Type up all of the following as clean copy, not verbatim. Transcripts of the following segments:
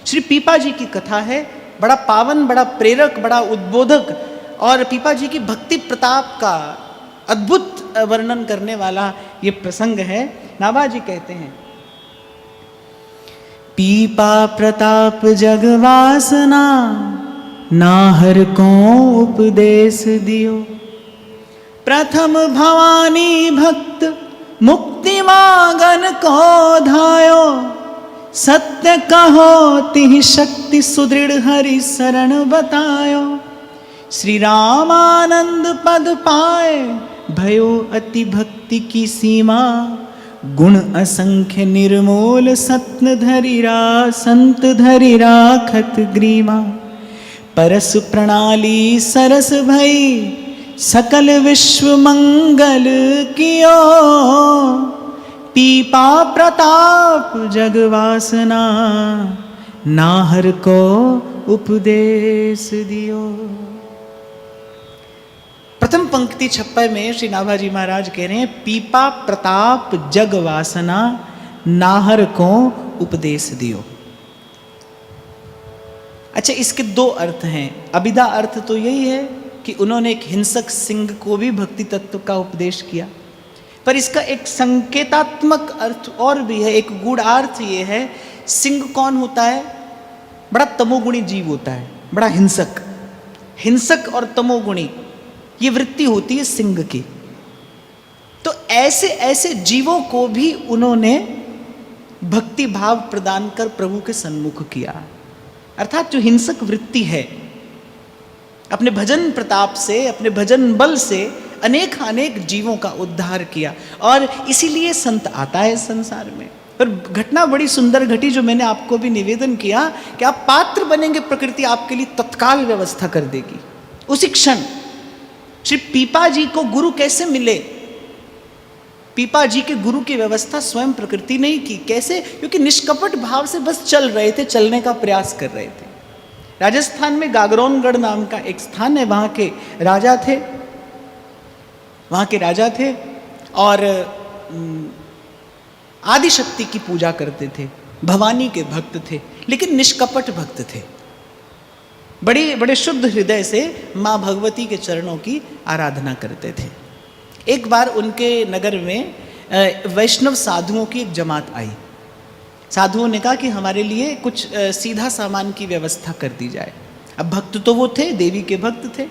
श्री पीपा जी की कथा है, बड़ा पावन, बड़ा प्रेरक, बड़ा उद्बोधक और पीपा जी की भक्ति प्रताप का अद्भुत वर्णन करने वाला ये प्रसंग है। नाभाजी कहते हैं, पीपा प्रताप जगवासना, नाहर को उपदेश दियो। प्रथम भवानी भक्त मुक्ति मांगन को धायो। सत्य कहो तिहि शक्ति सुदृढ़ हरि शरण बतायो। श्री रामानंद पद पाए भयो अति भक्ति की सीमा। गुण असंख्य निर्मूल सत्न धरिरा संत धरिरा खत ग्रीमा। परस प्रणाली सरस भई सकल विश्व मंगल कियो। पीपा प्रताप जगवासना, नाहर को उपदेश दियो। प्रथम पंक्ति छप्पर में श्री नाभाजी महाराज कह रहे हैं, पीपा प्रताप जगवासना, नाहर को उपदेश दियो। अच्छा, इसके दो अर्थ हैं। अभिधा अर्थ तो यही है कि उन्होंने एक हिंसक सिंह को भी भक्ति तत्व का उपदेश किया, पर इसका एक संकेतात्मक अर्थ और भी है, एक गूढ़ार्थ ये है। सिंह कौन होता है? बड़ा तमोगुणी जीव होता है, बड़ा हिंसक। हिंसक और तमोगुणी ये वृत्ति होती है सिंह की। तो ऐसे ऐसे जीवों को भी उन्होंने भक्ति भाव प्रदान कर प्रभु के सन्मुख किया। अर्थात जो हिंसक वृत्ति है, अपने भजन प्रताप से, अपने भजन बल से अनेक जीवों का उद्धार किया। और इसीलिए संत आता है संसार में। पर घटना बड़ी सुंदर घटी, जो मैंने आपको भी निवेदन किया कि आप पात्र बनेंगे, प्रकृति आपके लिए तत्काल व्यवस्था कर देगी। उसी क्षण श्री पीपा जी को गुरु कैसे मिले? पीपा जी के गुरु की व्यवस्था स्वयं प्रकृति ने ही की। कैसे? क्योंकि निष्कपट भाव से बस चल रहे थे, चलने का प्रयास कर रहे थे। राजस्थान में गागरोनगढ़ नाम का एक स्थान है, वहाँ के राजा थे और आदिशक्ति की पूजा करते थे, भवानी के भक्त थे, लेकिन निष्कपट भक्त थे। बड़े शुद्ध हृदय से माँ भगवती के चरणों की आराधना करते थे। एक बार उनके नगर में वैष्णव साधुओं की एक जमात आई। साधुओं ने कहा कि हमारे लिए कुछ सीधा सामान की व्यवस्था कर दी जाए। अब भक्त तो वो थे, देवी के भक्त थे।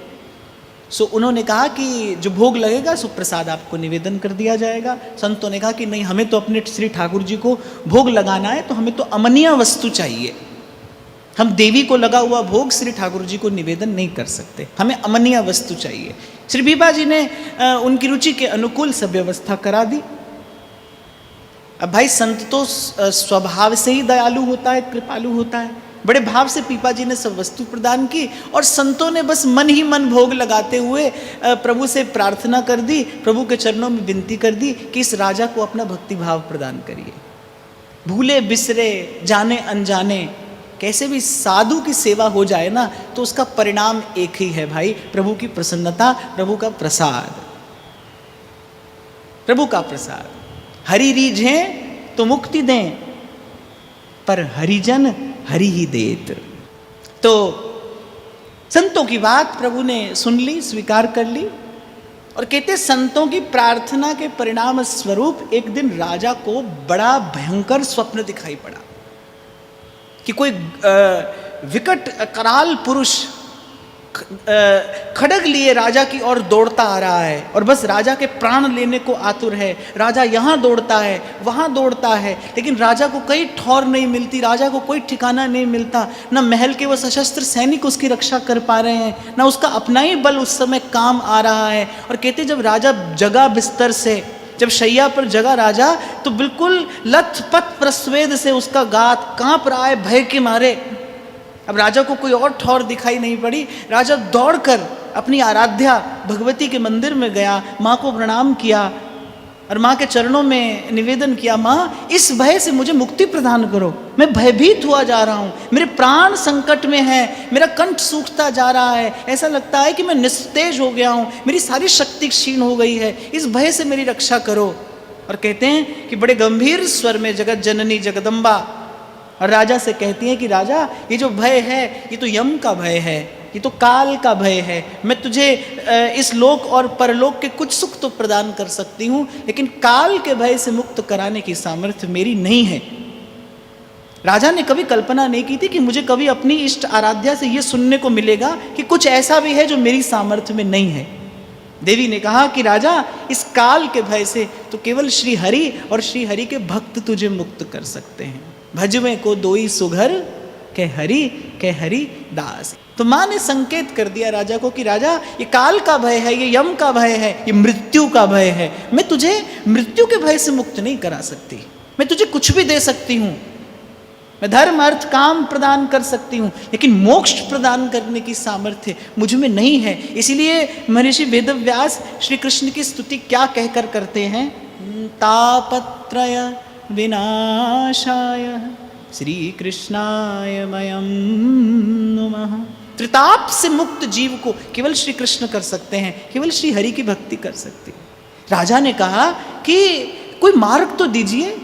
सो उन्होंने कहा कि जो भोग लगेगा सो प्रसाद आपको निवेदन कर दिया जाएगा। संतों ने कहा कि नहीं, हमें तो अपने श्री ठाकुर जी को भोग लगाना है, तो हमें तो अमनीय वस्तु चाहिए। हम देवी को लगा हुआ भोग श्री ठाकुर जी को निवेदन नहीं कर सकते, हमें अमनीय वस्तु चाहिए। श्री पीपा जी ने उनकी रुचि के अनुकूल सब व्यवस्था करा दी। अब भाई, संत तो स्वभाव से ही दयालु होता है, कृपालु होता है। बड़े भाव से पीपा जी ने सब वस्तु प्रदान की और संतों ने बस मन ही मन भोग लगाते हुए प्रभु से प्रार्थना कर दी, प्रभु के चरणों में विनती कर दी कि इस राजा को अपना भक्ति भाव प्रदान करिए। भूले बिसरे जाने अनजाने कैसे भी साधु की सेवा हो जाए ना, तो उसका परिणाम एक ही है भाई, प्रभु की प्रसन्नता, प्रभु का प्रसाद। प्रभु का प्रसाद। हरि रीझें तो मुक्ति दें, पर हरिजन हरि ही देत। तो संतों की बात प्रभु ने सुन ली, स्वीकार कर ली और कहते संतों की प्रार्थना के परिणाम स्वरूप एक दिन राजा को बड़ा भयंकर स्वप्न दिखाई पड़ा कि कोई विकट कराल पुरुष खड्ग लिए राजा की ओर दौड़ता आ रहा है और बस राजा के प्राण लेने को आतुर है। राजा यहाँ दौड़ता है, वहाँ दौड़ता है, लेकिन राजा को कहीं ठौर नहीं मिलती, राजा को कोई ठिकाना नहीं मिलता। न महल के वो सशस्त्र सैनिक उसकी रक्षा कर पा रहे हैं, न उसका अपना ही बल उस समय काम आ रहा है। और कहते जब राजा जगा बिस्तर से, जब शैया पर जगा राजा, तो बिल्कुल लथपथ प्रस्वेद से उसका गात कांप रहा है भय के मारे। अब राजा को कोई और ठौर दिखाई नहीं पड़ी। राजा दौड़कर अपनी आराध्या भगवती के मंदिर में गया, माँ को प्रणाम किया और माँ के चरणों में निवेदन किया, माँ इस भय से मुझे मुक्ति प्रदान करो, मैं भयभीत हुआ जा रहा हूँ, मेरे प्राण संकट में है, मेरा कंठ सूखता जा रहा है, ऐसा लगता है कि मैं निस्तेज हो गया हूँ, मेरी सारी शक्ति क्षीण हो गई है, इस भय से मेरी रक्षा करो। और कहते हैं कि बड़े गंभीर स्वर में जगत जननी जगदम्बा और राजा से कहती हैं कि राजा, ये जो भय है ये तो यम का भय है, ये तो काल का भय है। मैं तुझे इस लोक और परलोक के कुछ सुख तो प्रदान कर सकती हूँ, लेकिन काल के भय से मुक्त कराने की सामर्थ्य मेरी नहीं है। राजा ने कभी कल्पना नहीं की थी कि मुझे कभी अपनी इष्ट आराध्या से ये सुनने को मिलेगा कि कुछ ऐसा भी है जो मेरी सामर्थ्य में नहीं है। देवी ने कहा कि राजा, इस काल के भय से तो केवल श्री हरि और श्री हरि के भक्त तुझे मुक्त कर सकते हैं। भजवे को दोई सुघर के हरि दास। तो माँ ने संकेत कर दिया राजा को कि राजा, ये काल का भय है, ये यम का भय है, ये मृत्यु का भय है। मैं तुझे मृत्यु के भय से मुक्त नहीं करा सकती। मैं तुझे कुछ भी दे सकती हूँ, मैं धर्म अर्थ काम प्रदान कर सकती हूँ, लेकिन मोक्ष प्रदान करने की सामर्थ्य मुझ में नहीं है। इसीलिए महर्षि वेदव्यास श्री कृष्ण की स्तुति क्या कहकर करते हैं? तापत्रय विनाशाय श्री कृष्णाय मयं नुमः। त्रिताप से मुक्त जीव को केवल श्री कृष्ण कर सकते हैं, केवल श्री हरि की भक्ति कर सकती है। राजा ने कहा कि कोई मार्ग तो दीजिए।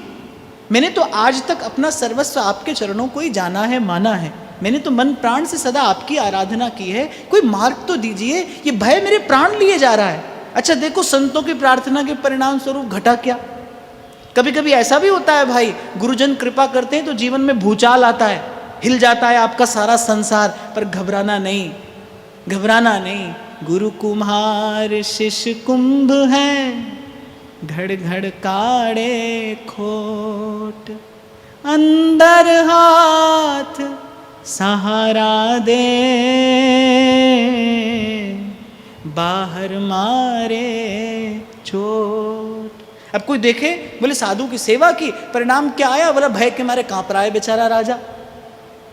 मैंने तो आज तक अपना सर्वस्व आपके चरणों को ही जाना है, माना है। मैंने तो मन प्राण से सदा आपकी आराधना की है, कोई मार्ग तो दीजिए। ये भय मेरे प्राण लिए जा रहा है। अच्छा देखो, संतों की प्रार्थना के परिणाम स्वरूप घटा क्या? कभी कभी ऐसा भी होता है भाई, गुरुजन कृपा करते हैं तो जीवन में भूचाल आता है, हिल जाता है आपका सारा संसार। पर घबराना नहीं, घबराना नहीं। गुरु कुम्हार शिष्य कुंभ है, घड़ घड़ काड़े खोट। अंदर हाथ सहारा दे, बाहर मारे चोट। अब कोई देखे, बोले साधु की सेवा की, परिणाम क्या आया? बोला भय के मारे कांप रहा है बेचारा राजा,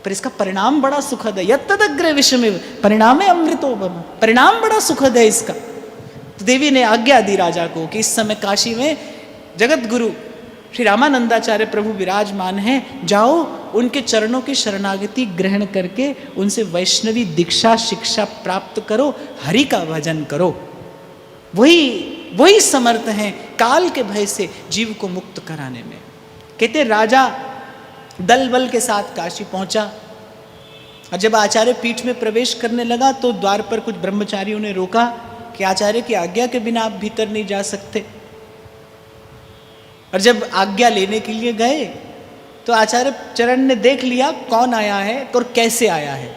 पर इसका परिणाम बड़ा सुखद है। यत्तदग्रे विषमेव परिणामे अमृतोपम। परिणाम बड़ा सुखद है इसका। तो देवी ने आज्ञा दी राजा को कि इस समय काशी में जगत गुरु श्री रामानंदाचार्य प्रभु विराजमान हैं, जाओ उनके चरणों की शरणागति ग्रहण करके उनसे वैष्णवी दीक्षा शिक्षा प्राप्त करो, हरि का भजन करो। वही समर्थ हैं काल के भय से जीव को मुक्त कराने में। कहते राजा दल बल के साथ काशी पहुंचा, और जब आचार्य पीठ में प्रवेश करने लगा तो द्वार पर कुछ ब्रह्मचारियों ने रोका कि आचार्य की आज्ञा के बिना आप भीतर नहीं जा सकते। और जब आज्ञा लेने के लिए गए तो आचार्य चरण ने देख लिया कौन आया है और कैसे आया है।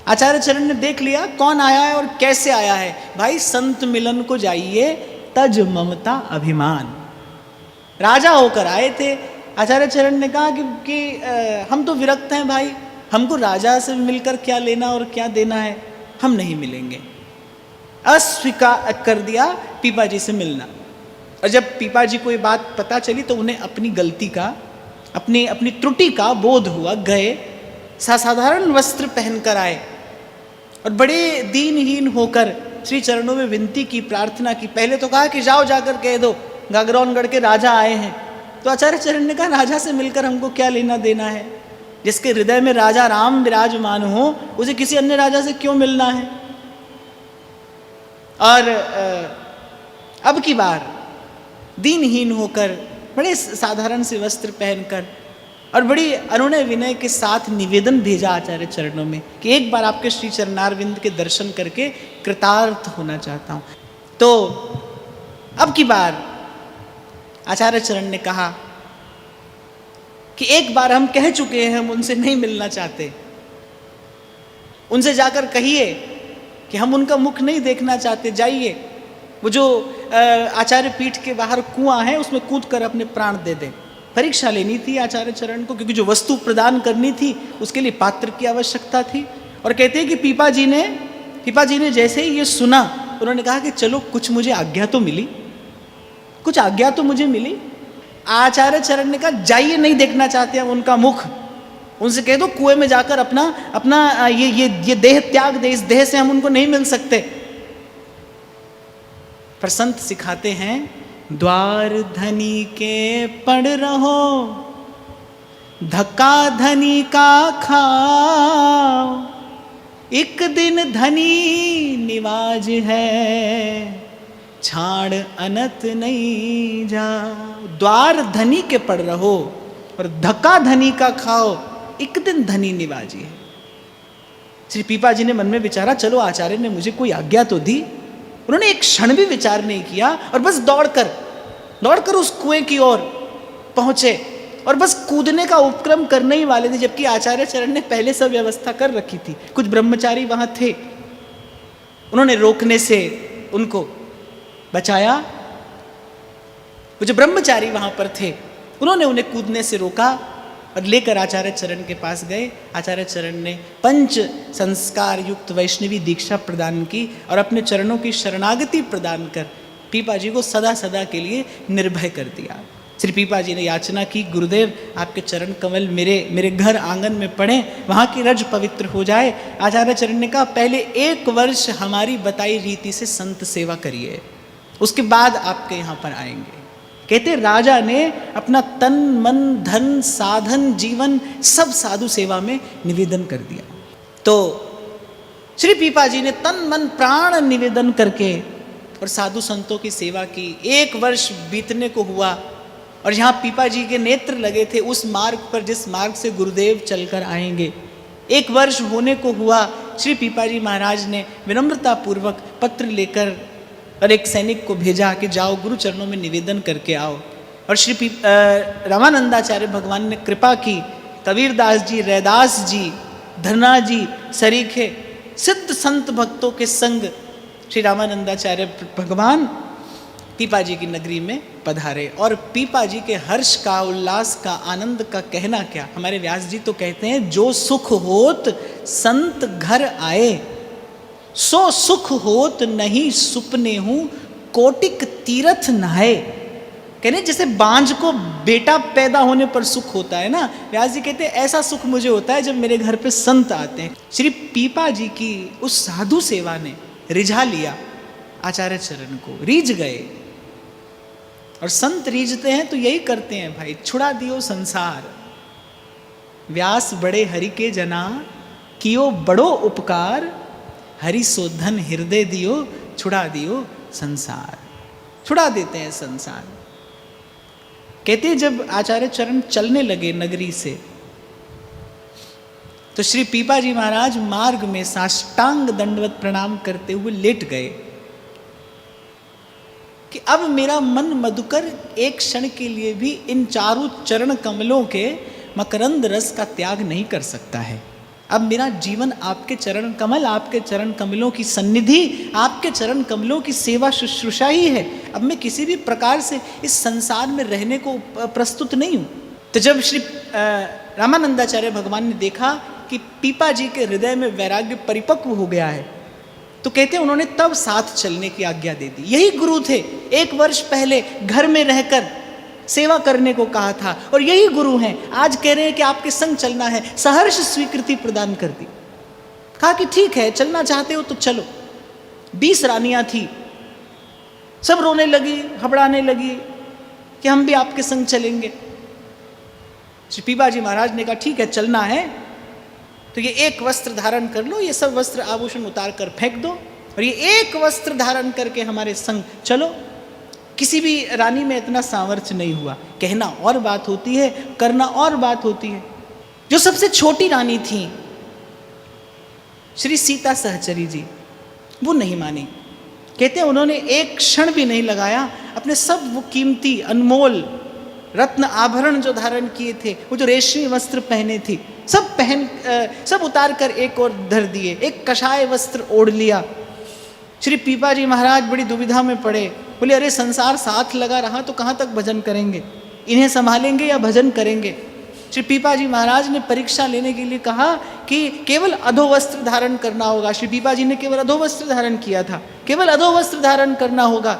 आचार्य चरण ने देख लिया कौन आया है और कैसे आया है। भाई संत मिलन को जाइए, तज ममता अभिमान। राजा होकर आए थे। आचार्य चरण ने कहा कि हम तो विरक्त हैं भाई, हमको राजा से मिलकर क्या लेना और क्या देना है, हम नहीं मिलेंगे। अस्वीकार कर दिया पीपा जी से मिलना। और जब पीपा जी को ये बात पता चली तो उन्हें अपनी गलती का, अपनी त्रुटि का बोध हुआ। गए, साधारण वस्त्र पहनकर आए और बड़े दीनहीन होकर श्री चरणों में विनती की, प्रार्थना की। पहले तो कहा कि जाओ जाकर कह दो गागरौनगढ़ के राजा आए हैं। तो आचार्य चरण ने कहा राजा से मिलकर हमको क्या लेना देना है? जिसके हृदय में राजा राम विराजमान हो उसे किसी अन्य राजा से क्यों मिलना है? और अब की बार दीनहीन होकर, बड़े साधारण से वस्त्र पहनकर और बड़ी अनुनय विनय के साथ निवेदन भेजा आचार्य चरणों में कि एक बार आपके श्री चरणारविंद के दर्शन करके कृतार्थ होना चाहता हूँ। तो अब की बार आचार्य चरण ने कहा कि एक बार हम कह चुके हैं, हम उनसे नहीं मिलना चाहते। उनसे जाकर कहिए कि हम उनका मुख नहीं देखना चाहते। जाइए, वो जो आचार्य पीठ के बाहर कुआं है उसमें कूद कर अपने प्राण दे दें। परीक्षा लेनी थी आचार्य चरण को, क्योंकि जो वस्तु प्रदान करनी थी उसके लिए पात्र की आवश्यकता थी। और कहते हैं कि पीपा जी ने जैसे ही ये सुना, उन्होंने कहा कि चलो कुछ मुझे आज्ञा तो मिली, कुछ आज्ञा तो मुझे मिली। आचार्य चरण ने कहा जाइए, नहीं देखना चाहते हम उनका मुख। उनसे कह दो कुएं में जाकर अपना ये देह त्याग दे, इस देह से हम उनको नहीं मिल सकते। पर संत सिखाते हैं द्वार धनी के पड़ रहो, धक्का धनी का खाओ, एक दिन धनी निवाज है, छाड़ अनत नहीं जा। द्वार धनी के पड़ रहो, और धक्का धनी का खाओ, एक दिन धनी निवाजी है। श्री पीपा जी ने मन में विचारा, चलो आचार्य ने मुझे कोई आज्ञा तो दी। उन्होंने एक क्षण भी विचार नहीं किया और बस दौड़कर उस कुएं की ओर पहुंचे और बस कूदने का उपक्रम करने ही वाले थे, जबकि आचार्य चरण ने पहले सब व्यवस्था कर रखी थी। कुछ ब्रह्मचारी वहां थे, उन्होंने रोकने से उनको बचाया। वो जो ब्रह्मचारी वहां पर थे उन्होंने उन्हें कूदने से रोका और लेकर आचार्य चरण के पास गए। आचार्य चरण ने पंच संस्कार युक्त वैष्णवी दीक्षा प्रदान की और अपने चरणों की शरणागति प्रदान कर पीपा जी को सदा सदा के लिए निर्भय कर दिया। श्री पीपा जी ने याचना की, गुरुदेव आपके चरण कमल मेरे घर आंगन में पड़े, वहाँ की रज पवित्र हो जाए। आचार्य चरण ने कहा, पहले 1 वर्ष हमारी बताई रीति से संत सेवा करिए, उसके बाद आपके यहाँ पर आएंगे। कहते राजा ने अपना तन मन धन साधन जीवन सब साधु सेवा में निवेदन कर दिया। तो श्री पीपा जी ने तन मन प्राण निवेदन करके और साधु संतों की सेवा की। 1 वर्ष बीतने को हुआ और यहाँ पीपा जी के नेत्र लगे थे उस मार्ग पर जिस मार्ग से गुरुदेव चलकर आएंगे। 1 वर्ष होने को हुआ। श्री पीपा जी महाराज ने विनम्रता पूर्वक पत्र लेकर और एक सैनिक को भेजा कि जाओ गुरु चरणों में निवेदन करके आओ। और श्री रामानंदाचार्य भगवान ने कृपा की। कबीरदास जी, रैदास जी, धरना जी सरीखे सिद्ध संत भक्तों के संग श्री रामानंदाचार्य भगवान पीपा जी की नगरी में पधारे। और पीपा जी के हर्ष का, उल्लास का, आनंद का कहना क्या। हमारे व्यास जी तो कहते हैं, जो सुख होत संत घर आए, सो सुख होत नहीं सुपने हूँ कोटिक तीर्थ नहाए। कहने जैसे बांझ को बेटा पैदा होने पर सुख होता है ना, व्यास जी कहते हैं ऐसा सुख मुझे होता है जब मेरे घर पे संत आते हैं। श्री पीपा जी की उस साधु सेवा ने रिझा लिया आचार्य चरण को, रीझ गए। और संत रीझते हैं तो यही करते हैं भाई, छुड़ा दियो संसार। व्यास बड़े हरि के जना, कियो बड़ो उपकार, हरि सो धन हृदय दियो, छुड़ा दियो संसार। छुड़ा देते हैं संसार। कहते हैं जब आचार्य चरण चलने लगे नगरी से, तो श्री पीपा जी महाराज मार्ग में साष्टांग दंडवत प्रणाम करते हुए लेट गए कि अब मेरा मन मधुकर एक क्षण के लिए भी इन चारों चरण कमलों के मकरंद रस का त्याग नहीं कर सकता है। अब मेरा जीवन आपके चरण कमल, आपके चरण कमलों की सन्निधि, आपके चरण कमलों की सेवा शुश्रूषा ही है। अब मैं किसी भी प्रकार से इस संसार में रहने को प्रस्तुत नहीं हूँ। तो जब श्री रामानंदाचार्य भगवान ने देखा कि पीपा जी के हृदय में वैराग्य परिपक्व हो गया है, तो कहते हैं उन्होंने तब साथ चलने की आज्ञा दे दी। यही गुरु थे, 1 वर्ष पहले घर में रहकर सेवा करने को कहा था, और यही गुरु हैं आज कह रहे हैं कि आपके संग चलना है। सहर्ष स्वीकृति प्रदान कर दी। कहा कि ठीक है, चलना चाहते हो तो चलो। 20 रानियां थी, सब रोने लगी, घबराने लगी कि हम भी आपके संग चलेंगे। श्री पीपा जी महाराज ने कहा ठीक है, चलना है तो ये 1 वस्त्र धारण कर लो, ये सब वस्त्र आभूषण उतार कर फेंक दो और ये 1 वस्त्र धारण करके हमारे संग चलो। किसी भी रानी में इतना सामर्थ्य नहीं हुआ। कहना और बात होती है, करना और बात होती है। जो सबसे छोटी रानी थी श्री सीता सहचरी जी, वो नहीं मानी। कहते हैं उन्होंने एक क्षण भी नहीं लगाया, अपने सब वो कीमती अनमोल रत्न आभरण जो धारण किए थे, वो जो रेशमी वस्त्र पहने थी, सब उतार कर एक और धर दिए, एक कषाय वस्त्र ओढ़ लिया। श्री पीपा जी महाराज बड़ी दुविधा में पड़े। बोले अरे संसार साथ लगा रहा तो कहाँ तक भजन करेंगे, इन्हें संभालेंगे या भजन करेंगे। श्री पीपा जी महाराज ने परीक्षा लेने के लिए कहा कि केवल अधो वस्त्र धारण करना होगा। श्री पीपा जी ने केवल अधो वस्त्र धारण किया था, केवल अधो वस्त्र धारण करना होगा।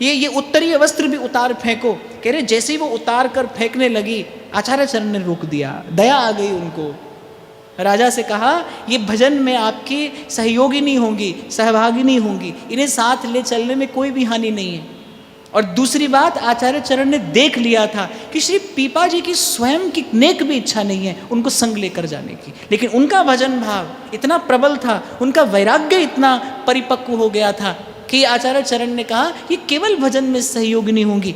ये उत्तरीय वस्त्र भी उतार फेंको। कह रहे जैसे ही वो उतार कर फेंकने लगी, आचार्य चरण ने रोक दिया। दया आ गई उनको। राजा से कहा ये भजन में आपकी सहयोगी नहीं होंगी, सहभागी नहीं होंगी, इन्हें साथ ले चलने में कोई भी हानि नहीं है। और दूसरी बात, आचार्य चरण ने देख लिया था कि श्री पीपा जी की स्वयं की नेक भी इच्छा नहीं है उनको संग लेकर जाने की, लेकिन उनका भजन भाव इतना प्रबल था, उनका वैराग्य इतना परिपक्व हो गया था कि आचार्य चरण ने कहा ये केवल भजन में सहयोगी नहीं होंगी।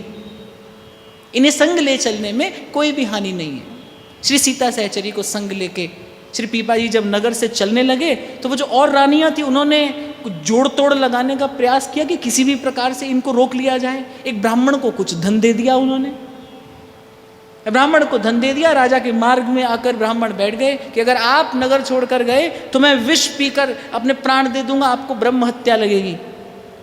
इन्हें संग ले चलने में कोई भी हानि नहीं है। श्री सीता सहचरी को संग लेके श्री पीपा जी जब नगर से चलने लगे तो वो जो और रानियां थी उन्होंने कुछ जोड़ तोड़ लगाने का प्रयास किया कि किसी भी प्रकार से इनको रोक लिया जाए। एक ब्राह्मण को कुछ धन दे दिया उन्होंने, ब्राह्मण को धन दे दिया। राजा के मार्ग में आकर ब्राह्मण बैठ गए कि अगर आप नगर छोड़कर गए तो मैं विष पीकर अपने प्राण दे दूंगा, आपको ब्रह्म हत्या लगेगी।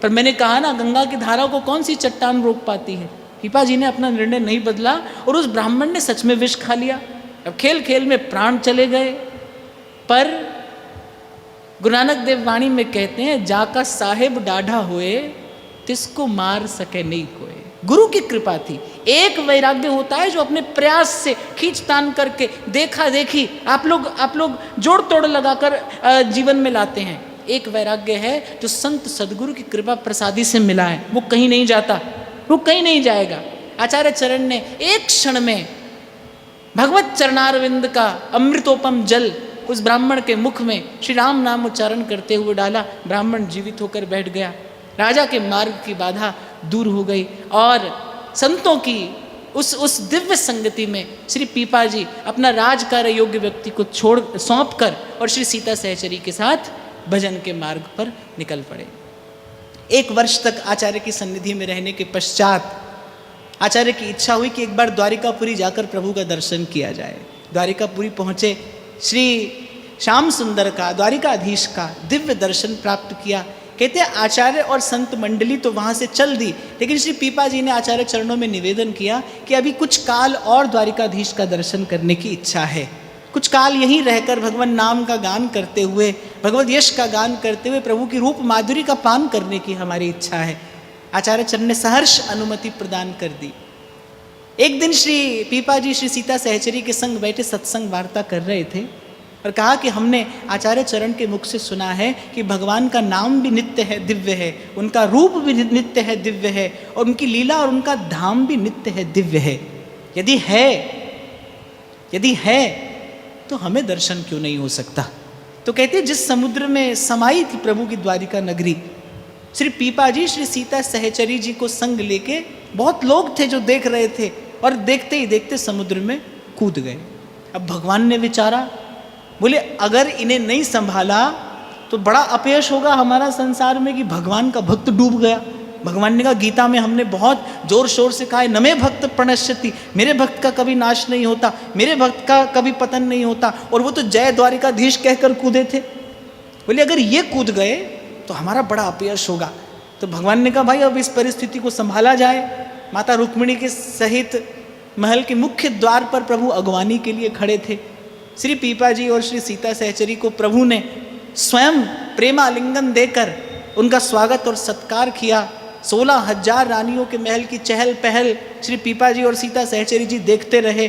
पर मैंने कहा ना, गंगा की धारा को कौन सी चट्टान रोक पाती है। पीपा जी ने अपना निर्णय नहीं बदला और उस ब्राह्मण ने सच में विष खा लिया। अब खेल खेल में प्राण चले गए। पर गुरु नानक देव वाणी में कहते हैं, जाका साहेब डाढ़ा होए तिसको मार सके नहीं कोई। गुरु की कृपा थी। एक वैराग्य होता है जो अपने प्रयास से खींचतान करके देखा देखी आप लोग जोड़ तोड़ लगाकर जीवन में लाते हैं। एक वैराग्य है जो संत सदगुरु की कृपा प्रसादी से मिला है, वो कहीं नहीं जाता, वो कहीं नहीं जाएगा। आचार्य चरण ने एक क्षण में भगवत चरणारविंद का अमृतोपम जल उस ब्राह्मण के मुख में श्री राम नाम उच्चारण करते हुए डाला। ब्राह्मण जीवित होकर बैठ गया। राजा के मार्ग की बाधा दूर हो गई और संतों की उस दिव्य संगति में श्री पीपा जी अपना राजकार्य योग्य व्यक्ति को सौंप कर और श्री सीता सहचरी के साथ भजन के मार्ग पर निकल पड़े। 1 वर्ष तक आचार्य की सन्निधि में रहने के पश्चात आचार्य की इच्छा हुई कि एक बार द्वारिकापुरी जाकर प्रभु का दर्शन किया जाए। द्वारिकापुरी पहुँचे, श्री श्याम सुंदर का, द्वारिकाधीश का दिव्य दर्शन प्राप्त किया। कहते हैं आचार्य और संत मंडली तो वहाँ से चल दी, लेकिन श्री पीपा जी ने आचार्य चरणों में निवेदन किया कि अभी कुछ काल और द्वारिकाधीश का दर्शन करने की इच्छा है। कुछ काल यहीं रहकर भगवान नाम का गान करते हुए, भगवत यश का गान करते हुए प्रभु की रूप माधुरी का पान करने की हमारी इच्छा है। आचार्य चरण ने सहर्ष अनुमति प्रदान कर दी। एक दिन श्री पीपा जी श्री सीता सहचरी के संग बैठे सत्संग वार्ता कर रहे थे और कहा कि हमने आचार्य चरण के मुख से सुना है कि भगवान का नाम भी नित्य है, दिव्य है, उनका रूप भी नित्य है, दिव्य है, और उनकी लीला और उनका धाम भी नित्य है, दिव्य है। यदि है तो हमें दर्शन क्यों नहीं हो सकता। तो कहते जिस समुद्र में समाई थी प्रभु की द्वारिका नगरी, श्री पीपा जी श्री सीता सहचरी जी को संग लेके, बहुत लोग थे जो देख रहे थे और देखते ही देखते समुद्र में कूद गए। अब भगवान ने विचारा, बोले अगर इन्हें नहीं संभाला तो बड़ा अपयश होगा हमारा संसार में कि भगवान का भक्त डूब गया। भगवान ने कहा, गीता में हमने बहुत जोर शोर से कहा है, नमे भक्त प्रणश्यति, मेरे भक्त का कभी नाश नहीं होता, मेरे भक्त का कभी पतन नहीं होता। और वो तो जय द्वारिकाधीश कहकर कूदे थे। बोले अगर ये कूद गए तो हमारा बड़ा अपयश होगा। तो भगवान ने कहा, भाई अब इस परिस्थिति को संभाला जाए। माता रुक्मिणी के सहित महल के मुख्य द्वार पर प्रभु अगवानी के लिए खड़े थे। श्री पीपा जी और श्री सीता सहचरी को प्रभु ने स्वयं प्रेमालिंगन देकर उनका स्वागत और सत्कार किया। 16,000 रानियों के महल की चहल पहल श्री पीपा जी और सीता सहचरी जी देखते रहे।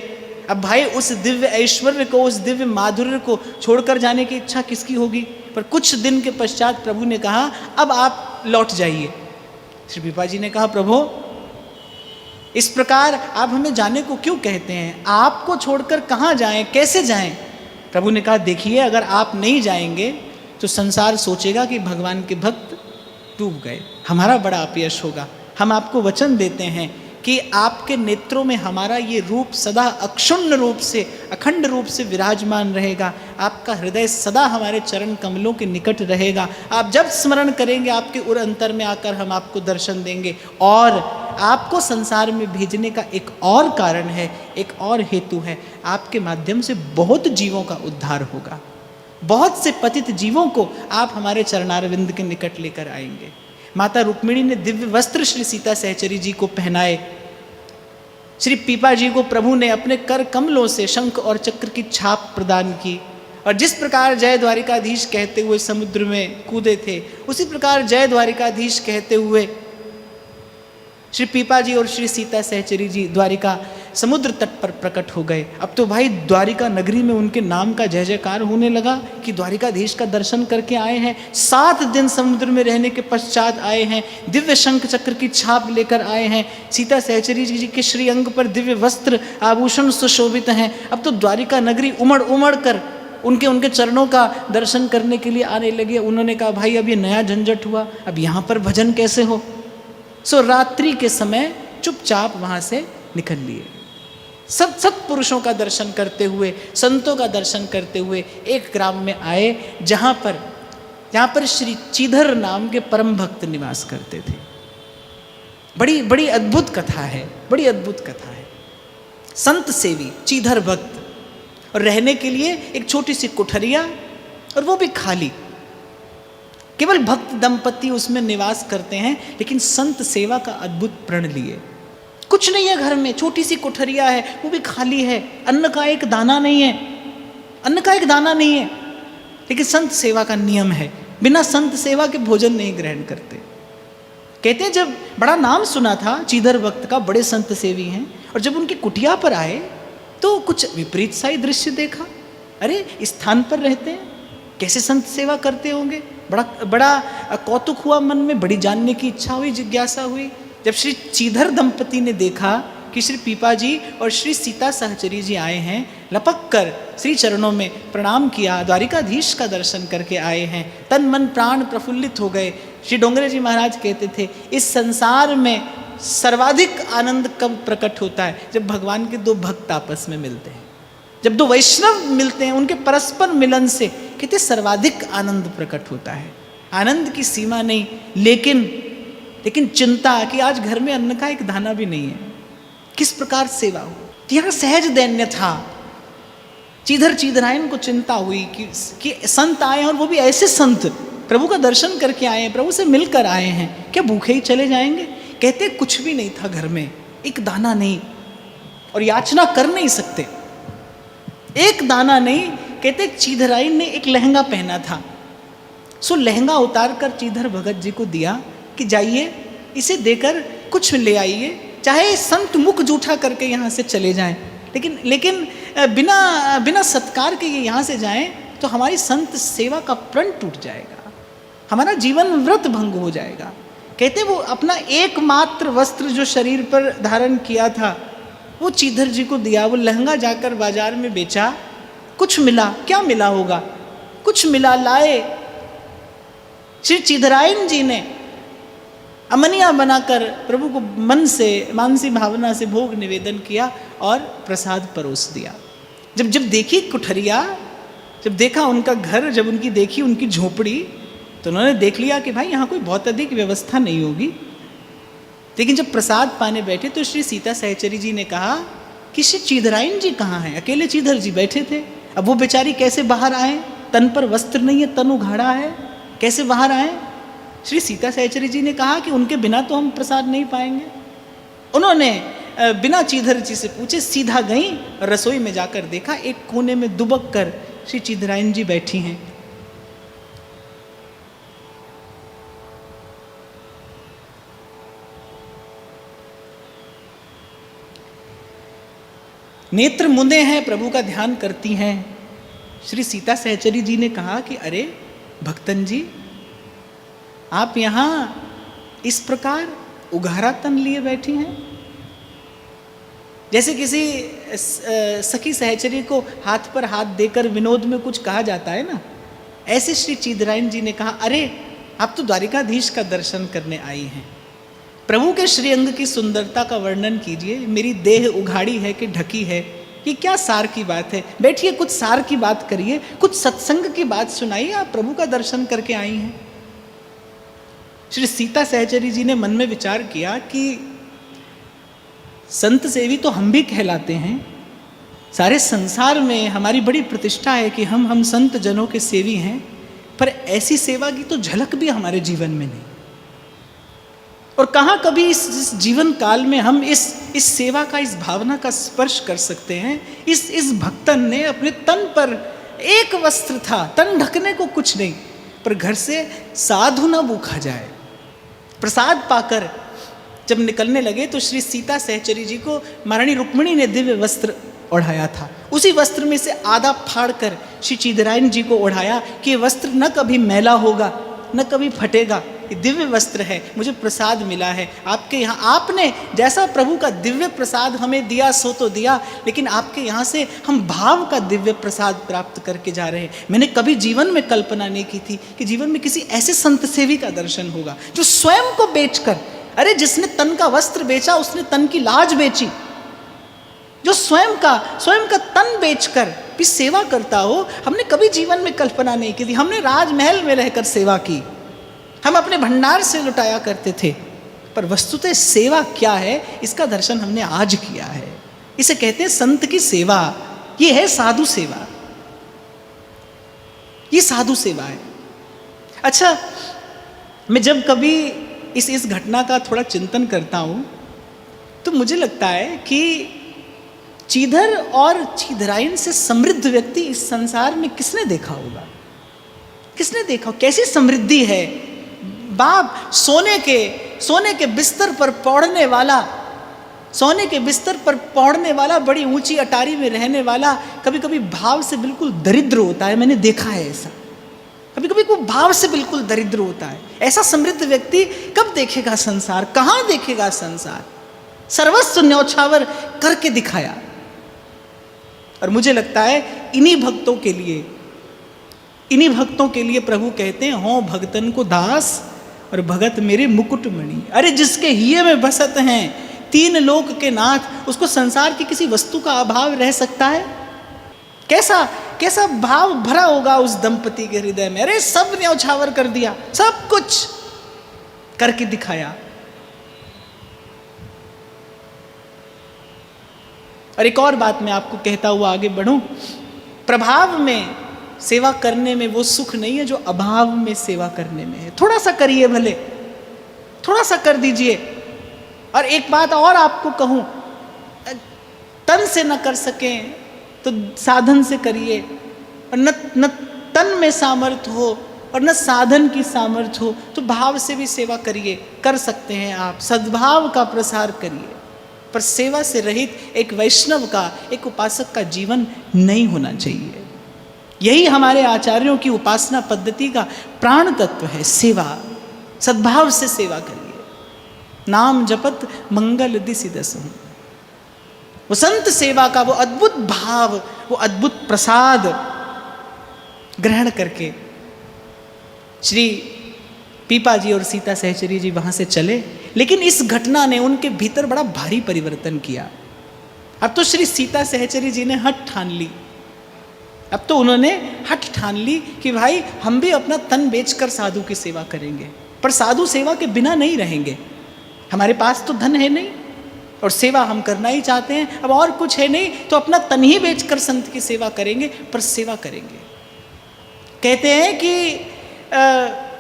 अब भाई उस दिव्य ऐश्वर्य को, उस दिव्य माधुर्य को छोड़कर जाने की इच्छा किसकी होगी। पर कुछ दिन के पश्चात प्रभु ने कहा, अब आप लौट जाइए। श्री पीपा जी ने कहा, प्रभु इस प्रकार आप हमें जाने को क्यों कहते हैं, आपको छोड़कर कहाँ जाएं, कैसे जाएं। प्रभु ने कहा, देखिए अगर आप नहीं जाएंगे तो संसार सोचेगा कि भगवान के भक्त डूब गए, हमारा बड़ा अपयश होगा। हम आपको वचन देते हैं कि आपके नेत्रों में हमारा ये रूप सदा अक्षुण्ण रूप से, अखंड रूप से विराजमान रहेगा। आपका हृदय सदा हमारे चरण कमलों के निकट रहेगा। आप जब स्मरण करेंगे आपके उर अंतर में आकर हम आपको दर्शन देंगे। और आपको संसार में भेजने का एक और कारण है, एक और हेतु है, आपके माध्यम से बहुत जीवों का उद्धार होगा। बहुत से पतित जीवों को आप हमारे चरणारविंद के निकट लेकर आएंगे। माता रुक्मिणी ने दिव्य वस्त्र श्री सीता सहचरी जी को पहनाए। श्री पीपा जी को प्रभु ने अपने कर कमलों से शंख और चक्र की छाप प्रदान की। और जिस प्रकार जय द्वारिकाधीश कहते हुए समुद्र में कूदे थे, उसी प्रकार जय द्वारिकाधीश कहते हुए श्री पीपा जी और श्री सीता सहचरी जी द्वारिका समुद्र तट पर प्रकट हो गए। अब तो भाई द्वारिका नगरी में उनके नाम का जय जयकार होने लगा कि द्वारिकाधीश का दर्शन करके आए हैं। 7 दिन समुद्र में रहने के पश्चात आए हैं, दिव्य शंख चक्र की छाप लेकर आए हैं। सीता सहचरी जी के श्री अंग पर दिव्य वस्त्र आभूषण सुशोभित हैं। अब तो द्वारिका नगरी उमड़ उमड़ कर उनके चरणों का दर्शन करने के लिए आने लगे। उन्होंने कहा, भाई अब ये नया झंझट हुआ, अब यहाँ पर भजन कैसे हो। सो रात्रि के समय चुपचाप वहाँ से निकल लिए। सब सत्पुरुषों का दर्शन करते हुए, संतों का दर्शन करते हुए एक ग्राम में आए जहाँ पर श्री चीधर नाम के परम भक्त निवास करते थे। बड़ी बड़ी अद्भुत कथा है, बड़ी अद्भुत कथा है। संत सेवी चीधर भक्त, और रहने के लिए एक छोटी सी कुठरिया, और वो भी खाली। केवल भक्त दंपति उसमें निवास करते हैं, लेकिन संत सेवा का अद्भुत प्रण लिए। कुछ नहीं है घर में, छोटी सी कोठरिया है, वो भी खाली है, अन्न का एक दाना नहीं है, अन्न का एक दाना नहीं है। लेकिन संत सेवा का नियम है, बिना संत सेवा के भोजन नहीं ग्रहण करते। कहते हैं जब बड़ा नाम सुना था चीधर भक्त का, बड़े संत सेवी हैं, और जब उनकी कुटिया पर आए तो कुछ विपरीत सा ही दृश्य देखा। अरे इस स्थान पर रहते हैं, कैसे संत सेवा करते होंगे। बड़ा कौतुक हुआ मन में, बड़ी जानने की इच्छा हुई, जिज्ञासा हुई। जब श्री चीधर दंपति ने देखा कि श्री पीपा जी और श्री सीता सहचरी जी आए हैं, लपक कर श्री चरणों में प्रणाम किया, द्वारिकाधीश का दर्शन करके आए हैं, तन मन प्राण प्रफुल्लित हो गए। श्री डोंगरे जी महाराज कहते थे, इस संसार में सर्वाधिक आनंद कब प्रकट होता है? जब भगवान के दो भक्त आपस में मिलते हैं, जब दो वैष्णव मिलते हैं, उनके परस्पर मिलन से कहते सर्वाधिक आनंद प्रकट होता है। आनंद की सीमा नहीं, लेकिन चिंता कि आज घर में अन्न का एक दाना भी नहीं है, किस प्रकार सेवा हो। यहाँ सहज दैन्य था। चीधरायन को चिंता हुई कि संत आए हैं, और वो भी ऐसे संत प्रभु का दर्शन करके आए हैं, प्रभु से मिलकर आए हैं, क्या भूखे ही चले जाएंगे? कहते कुछ भी नहीं था घर में, एक दाना नहीं, और याचना कर नहीं सकते, एक दाना नहीं। कहते चीधरायन ने एक लहंगा पहना था, सो लहंगा उतार कर चीधर भगत जी को दिया कि जाइए इसे देकर कुछ ले आइए, चाहे संत मुख जूठा करके यहाँ से चले जाएं, लेकिन बिना सत्कार के ये यहाँ से जाएं तो हमारी संत सेवा का प्रण टूट जाएगा, हमारा जीवन व्रत भंग हो जाएगा। कहते वो अपना एकमात्र वस्त्र जो शरीर पर धारण किया था वो चीधर जी को दिया। वो लहंगा जाकर बाजार में बेचा, कुछ मिला, क्या मिला होगा, कुछ मिला लाए। श्री चीधरायन जी ने अमनिया बनाकर प्रभु को मन से, मानसी भावना से भोग निवेदन किया और प्रसाद परोस दिया। जब देखी कुठरिया, जब देखा उनका घर, जब उनकी देखी उनकी झोपड़ी, तो उन्होंने देख लिया कि भाई यहाँ कोई बहुत अधिक व्यवस्था नहीं होगी। लेकिन जब प्रसाद पाने बैठे तो श्री सीता सहचरी जी ने कहा कि श्री चीधरायन जी कहाँ हैं? अकेले चीधर जी बैठे थे, अब वो बेचारी कैसे बाहर आए? तन पर वस्त्र नहीं है, तन उघाड़ा है, कैसे बाहर आए? श्री सीता सहचरी जी ने कहा कि उनके बिना तो हम प्रसाद नहीं पाएंगे। उन्होंने बिना चीधर जी से पूछे सीधा गई, रसोई में जाकर देखा एक कोने में दुबक कर श्री चीधरायन जी बैठी हैं। नेत्र मुंदे हैं, प्रभु का ध्यान करती हैं। श्री सीता सहचरी जी ने कहा कि अरे भक्तन जी, आप यहाँ इस प्रकार उघारा तन लिए बैठी हैं, जैसे किसी सखी सहचरी को हाथ पर हाथ देकर विनोद में कुछ कहा जाता है ना, ऐसे श्री चीधरायन जी ने कहा अरे आप तो द्वारिकाधीश का दर्शन करने आई हैं, प्रभु के श्रीअंग की सुंदरता का वर्णन कीजिए। मेरी देह उघाड़ी है कि ढकी है, ये क्या सार की बात है? बैठिए, कुछ सार की बात करिए, कुछ सत्संग की बात सुनाइए, आप प्रभु का दर्शन करके आई हैं। श्री सीता सहचरी जी ने मन में विचार किया कि संत सेवी तो हम भी कहलाते हैं, सारे संसार में हमारी बड़ी प्रतिष्ठा है कि हम संत जनों के सेवी हैं, पर ऐसी सेवा की तो झलक भी हमारे जीवन में नहीं। और कहाँ कभी इस जीवन काल में हम इस सेवा का, इस भावना का स्पर्श कर सकते हैं। इस भक्तन ने अपने तन पर एक वस्त्र था, तन ढकने को कुछ नहीं, पर घर से साधु न भूखा जाए। प्रसाद पाकर जब निकलने लगे तो श्री सीता सहचरी जी को महारानी रुक्मिणी ने दिव्य वस्त्र ओढ़ाया था। उसी वस्त्र में से आधा फाड़ कर श्री चीधरायन जी को ओढ़ाया कि ये वस्त्र न कभी मैला होगा, न कभी फटेगा, ये दिव्य वस्त्र है, मुझे प्रसाद मिला है आपके यहाँ। आपने जैसा प्रभु का दिव्य प्रसाद हमें दिया सो तो दिया, लेकिन आपके यहाँ से हम भाव का दिव्य प्रसाद प्राप्त करके जा रहे हैं। मैंने कभी जीवन में कल्पना नहीं की थी कि जीवन में किसी ऐसे संत सेवी का दर्शन होगा जो स्वयं को बेचकर, अरे जिसने तन का वस्त्र बेचा उसने तन की लाज बेची, जो स्वयं का तन बेचकर भी सेवा करता हो, हमने कभी जीवन में कल्पना नहीं की थी। हमने राजमहल में रहकर सेवा की, हम अपने भंडार से लुटाया करते थे, पर वस्तुतः सेवा क्या है इसका दर्शन हमने आज किया है। इसे कहते हैं संत की सेवा। ये है साधु सेवा, ये साधु सेवा है। अच्छा, मैं जब कभी इस घटना का थोड़ा चिंतन करता हूँ तो मुझे लगता है कि चीधर और चीधराइन से समृद्ध व्यक्ति इस संसार में किसने देखा होगा? किसने देखा? कैसी समृद्धि है। बाप सोने के बिस्तर पर पौड़ने वाला, सोने के बिस्तर पर पौड़ने वाला, बड़ी ऊंची अटारी में रहने वाला, कभी कभी भाव से बिल्कुल दरिद्र होता है। मैंने देखा है ऐसा, कभी कभी कोई भाव से बिल्कुल दरिद्र होता है। ऐसा समृद्ध व्यक्ति कब देखेगा संसार? कहाँ देखेगा संसार? सर्वस्व न्यौछावर करके दिखाया। और मुझे लगता है इन्हीं भक्तों के लिए प्रभु कहते हैं, हो भगतन को दास और भगत मेरे मुकुटमणि। अरे जिसके हिये में बसत हैं तीन लोक के नाथ, उसको संसार की किसी वस्तु का अभाव रह सकता है? कैसा भाव भरा होगा उस दंपति के हृदय में। अरे सब न्यौछावर कर दिया, सब कुछ करके दिखाया। और एक और बात मैं आपको कहता हुआ आगे बढ़ूं, प्रभाव में सेवा करने में वो सुख नहीं है जो अभाव में सेवा करने में है। थोड़ा सा करिए, भले थोड़ा सा कर दीजिए। और एक बात और आपको कहूं, तन से न कर सकें तो साधन से करिए। और न तन में सामर्थ्य हो और न साधन की सामर्थ्य हो तो भाव से भी सेवा करिए। कर सकते हैं आप, सद्भाव का प्रसार करिए। पर सेवा से रहित एक वैष्णव का, एक उपासक का जीवन नहीं होना चाहिए। यही हमारे आचार्यों की उपासना पद्धति का प्राण तत्व है, सेवा। सद्भाव से सेवा करिए। नाम जपत मंगल दिसि दसहु। वो संत सेवा का वो अद्भुत भाव, वो अद्भुत प्रसाद ग्रहण करके श्री पीपा जी और सीता सहचरी जी वहां से चले। लेकिन इस घटना ने उनके भीतर बड़ा भारी परिवर्तन किया। अब तो श्री सीता सहचरी जी ने हठ ठान ली। अब तो उन्होंने हठ ठान ली कि भाई हम भी अपना तन बेचकर साधु की सेवा करेंगे, पर साधु सेवा के बिना नहीं रहेंगे। हमारे पास तो धन है नहीं और सेवा हम करना ही चाहते हैं, अब और कुछ है नहीं तो अपना तन ही बेचकर संत की सेवा करेंगे, पर सेवा करेंगे। कहते हैं कि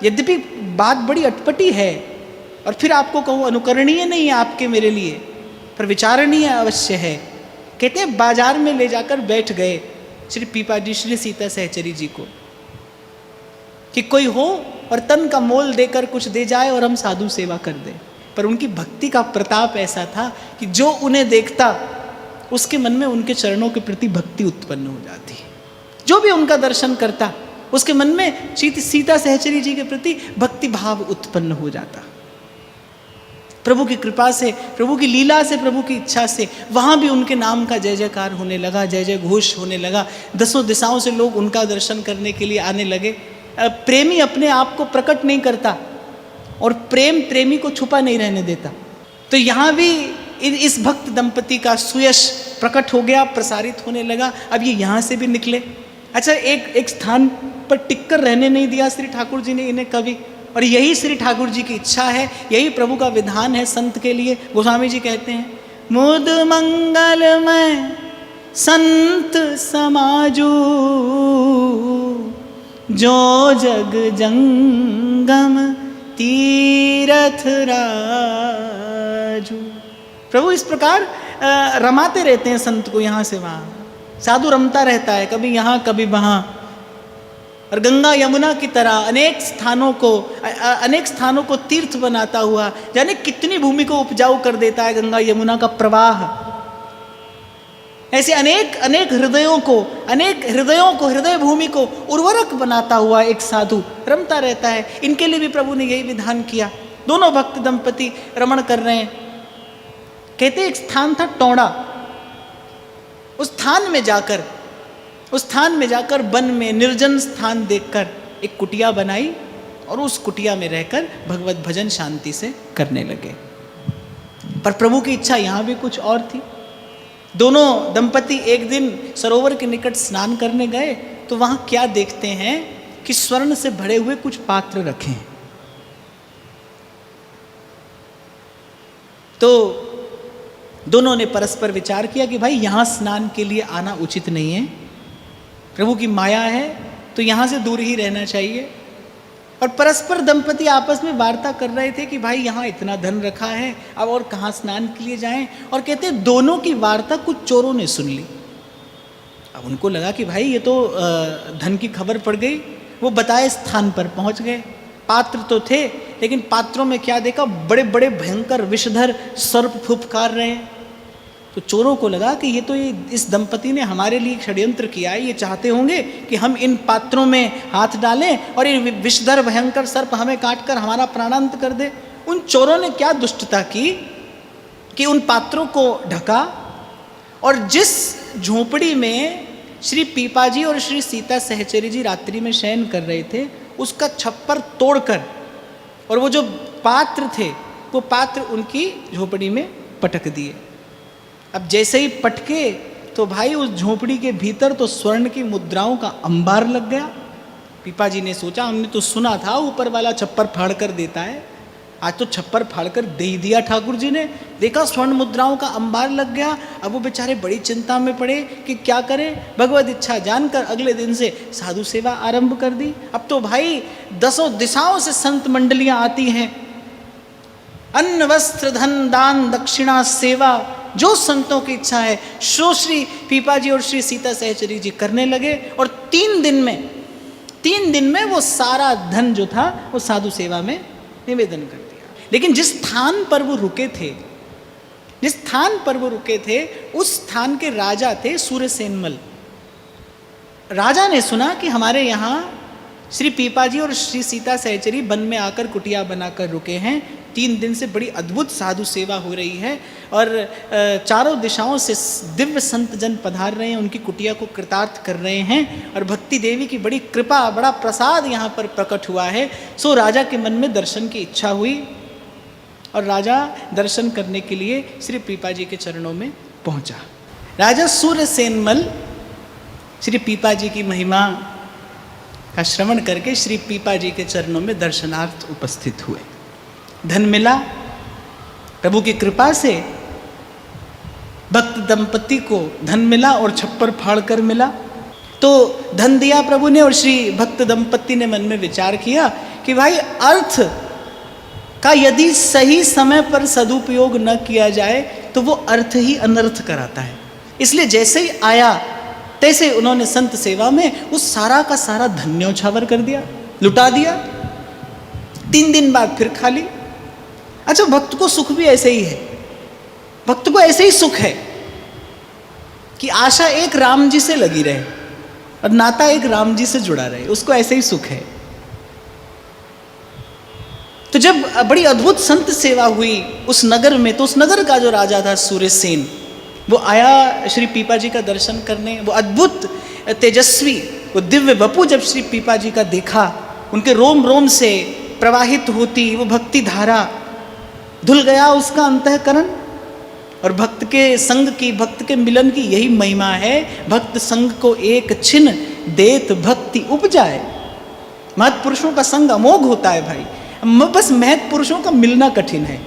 यद्यपि बात बड़ी अटपटी है और फिर आपको कहूँ अनुकरणीय नहीं है आपके मेरे लिए, पर विचारणीय अवश्य है। कहते हैं बाजार में ले जाकर बैठ गए श्री पीपा जी श्री सीता सहचरी जी को कि कोई हो और तन का मोल देकर कुछ दे जाए और हम साधु सेवा कर दें। पर उनकी भक्ति का प्रताप ऐसा था कि जो उन्हें देखता उसके मन में उनके चरणों के प्रति भक्ति उत्पन्न हो जाती। जो भी उनका दर्शन करता उसके मन में सीता सहचरी जी के प्रति भक्ति भाव उत्पन्न हो जाता। प्रभु की कृपा से, प्रभु की लीला से, प्रभु की इच्छा से वहाँ भी उनके नाम का जय जयकार होने लगा, जय जय घोष होने लगा। दसों दिशाओं से लोग उनका दर्शन करने के लिए आने लगे। प्रेमी अपने आप को प्रकट नहीं करता और प्रेम प्रेमी को छुपा नहीं रहने देता। तो यहाँ भी इस भक्त दंपति का सुयश प्रकट हो गया, प्रसारित होने लगा। अब ये यहाँ से भी निकले। अच्छा, एक स्थान पर टिककर रहने नहीं दिया श्री ठाकुर जी ने इन्हें कभी, और यही श्री ठाकुर जी की इच्छा है, यही प्रभु का विधान है संत के लिए। गोस्वामी जी कहते हैं, मुद मंगलमय संत समाजू जो जग जंगम तीरथ राजू। प्रभु इस प्रकार रमाते रहते हैं संत को यहाँ से वहाँ। साधु रमता रहता है, कभी यहाँ कभी वहाँ, और गंगा यमुना की तरह अनेक स्थानों को तीर्थ बनाता हुआ, जाने कितनी भूमि को उपजाऊ कर देता है गंगा यमुना का प्रवाह। ऐसे अनेक हृदयों को हृदय भूमि को उर्वरक बनाता हुआ एक साधु रमता रहता है। इनके लिए भी प्रभु ने यही विधान किया। दोनों भक्त दंपति रमण कर रहे हैं। कहते एक स्थान था टोड़ा। उस स्थान में जाकर वन में निर्जन स्थान देखकर एक कुटिया बनाई और उस कुटिया में रहकर भगवत भजन शांति से करने लगे। पर प्रभु की इच्छा यहाँ भी कुछ और थी। दोनों दंपति एक दिन सरोवर के निकट स्नान करने गए तो वहां क्या देखते हैं कि स्वर्ण से भरे हुए कुछ पात्र रखे हैं। तो दोनों ने परस्पर विचार किया कि भाई यहां स्नान के लिए आना उचित नहीं है, प्रभु की माया है तो यहां से दूर ही रहना चाहिए। और परस्पर दंपति आपस में वार्ता कर रहे थे कि भाई यहाँ इतना धन रखा है, अब और कहाँ स्नान के लिए जाएं। और कहते हैं दोनों की वार्ता कुछ चोरों ने सुन ली। अब उनको लगा कि भाई ये तो धन की खबर पड़ गई। वो बताए स्थान पर पहुंच गए। पात्र तो थे लेकिन पात्रों में क्या देखा, बड़े बड़े भयंकर विषधर सर्प फुफकार रहे हैं। तो चोरों को लगा कि ये तो इस दंपति ने हमारे लिए षड्यंत्र किया है, ये चाहते होंगे कि हम इन पात्रों में हाथ डालें और ये विषधर भयंकर सर्प हमें काट कर हमारा प्राणांत कर दे। उन चोरों ने क्या दुष्टता की कि उन पात्रों को ढका और जिस झोपड़ी में श्री पीपाजी और श्री सीता सहचरी जी रात्रि में शयन कर रहे थे उसका छप्पर तोड़कर और वो जो पात्र थे वो पात्र उनकी झोपड़ी में पटक दिए। अब जैसे ही पटके तो भाई उस झोपड़ी के भीतर तो स्वर्ण की मुद्राओं का अंबार लग गया। पीपाजी ने सोचा, हमने तो सुना था ऊपर वाला छप्पर फाड़ कर देता है, आज तो छप्पर फाड़ कर दे ही दिया ठाकुर जी ने। देखा स्वर्ण मुद्राओं का अंबार लग गया। अब वो बेचारे बड़ी चिंता में पड़े कि क्या करें। भगवत इच्छा जानकर अगले दिन से साधु सेवा आरंभ कर दी। अब तो भाई दसों दिशाओं से संत मंडलियां आती हैं, अन्न वस्त्र धन दान दक्षिणा सेवा, जो संतों की इच्छा है सो श्री पीपाजी और श्री सीता सहचरी जी करने लगे। और 3 दिन में वो सारा धन जो था वो साधु सेवा में निवेदन कर दिया। लेकिन जिस स्थान पर वो रुके थे उस स्थान के राजा थे सूर्यसेनमल। राजा ने सुना कि हमारे यहाँ श्री पीपाजी और श्री सीता सहचरी वन में आकर कुटिया बनाकर रुके हैं, 3 दिन से बड़ी अद्भुत साधु सेवा हो रही है और चारों दिशाओं से दिव्य संत जन पधार रहे हैं, उनकी कुटिया को कृतार्थ कर रहे हैं और भक्ति देवी की बड़ी कृपा, बड़ा प्रसाद यहाँ पर प्रकट हुआ है। सो राजा के मन में दर्शन की इच्छा हुई और राजा दर्शन करने के लिए श्री पीपाजी के चरणों में पहुँचा। राजा सूर्यसेनमल श्री पीपाजी की महिमा का श्रवण करके श्री पीपाजी के चरणों में दर्शनार्थ उपस्थित हुए। धन मिला, प्रभु की कृपा से भक्त दंपति को धन मिला और छप्पर फाड़ कर मिला। तो धन दिया प्रभु ने और श्री भक्त दंपति ने मन में विचार किया कि भाई अर्थ का यदि सही समय पर सदुपयोग न किया जाए तो वो अर्थ ही अनर्थ कराता है। इसलिए जैसे ही आया तैसे उन्होंने संत सेवा में उस सारा का सारा धन न्यौछावर कर दिया, लुटा दिया। 3 दिन बाद फिर खाली। अच्छा, भक्त को सुख भी ऐसे ही है, भक्त को ऐसे ही सुख है कि आशा एक राम जी से लगी रहे और नाता एक राम जी से जुड़ा रहे, उसको ऐसे ही सुख है। तो जब बड़ी अद्भुत संत सेवा हुई उस नगर में, तो उस नगर का जो राजा था सूर्यसेन, वो आया श्री पीपाजी का दर्शन करने। वो अद्भुत तेजस्वी, वो दिव्य वपु जब श्री पीपाजी का देखा, उनके रोम रोम से प्रवाहित होती वो भक्ति धारा, धुल गया उसका अंतःकरण। और भक्त के संग की, भक्त के मिलन की यही महिमा है। भक्त संग को एक छिन देत भक्ति उपजाए। महत पुरुषों का संग अमोघ होता है भाई, बस महत पुरुषों का मिलना कठिन है,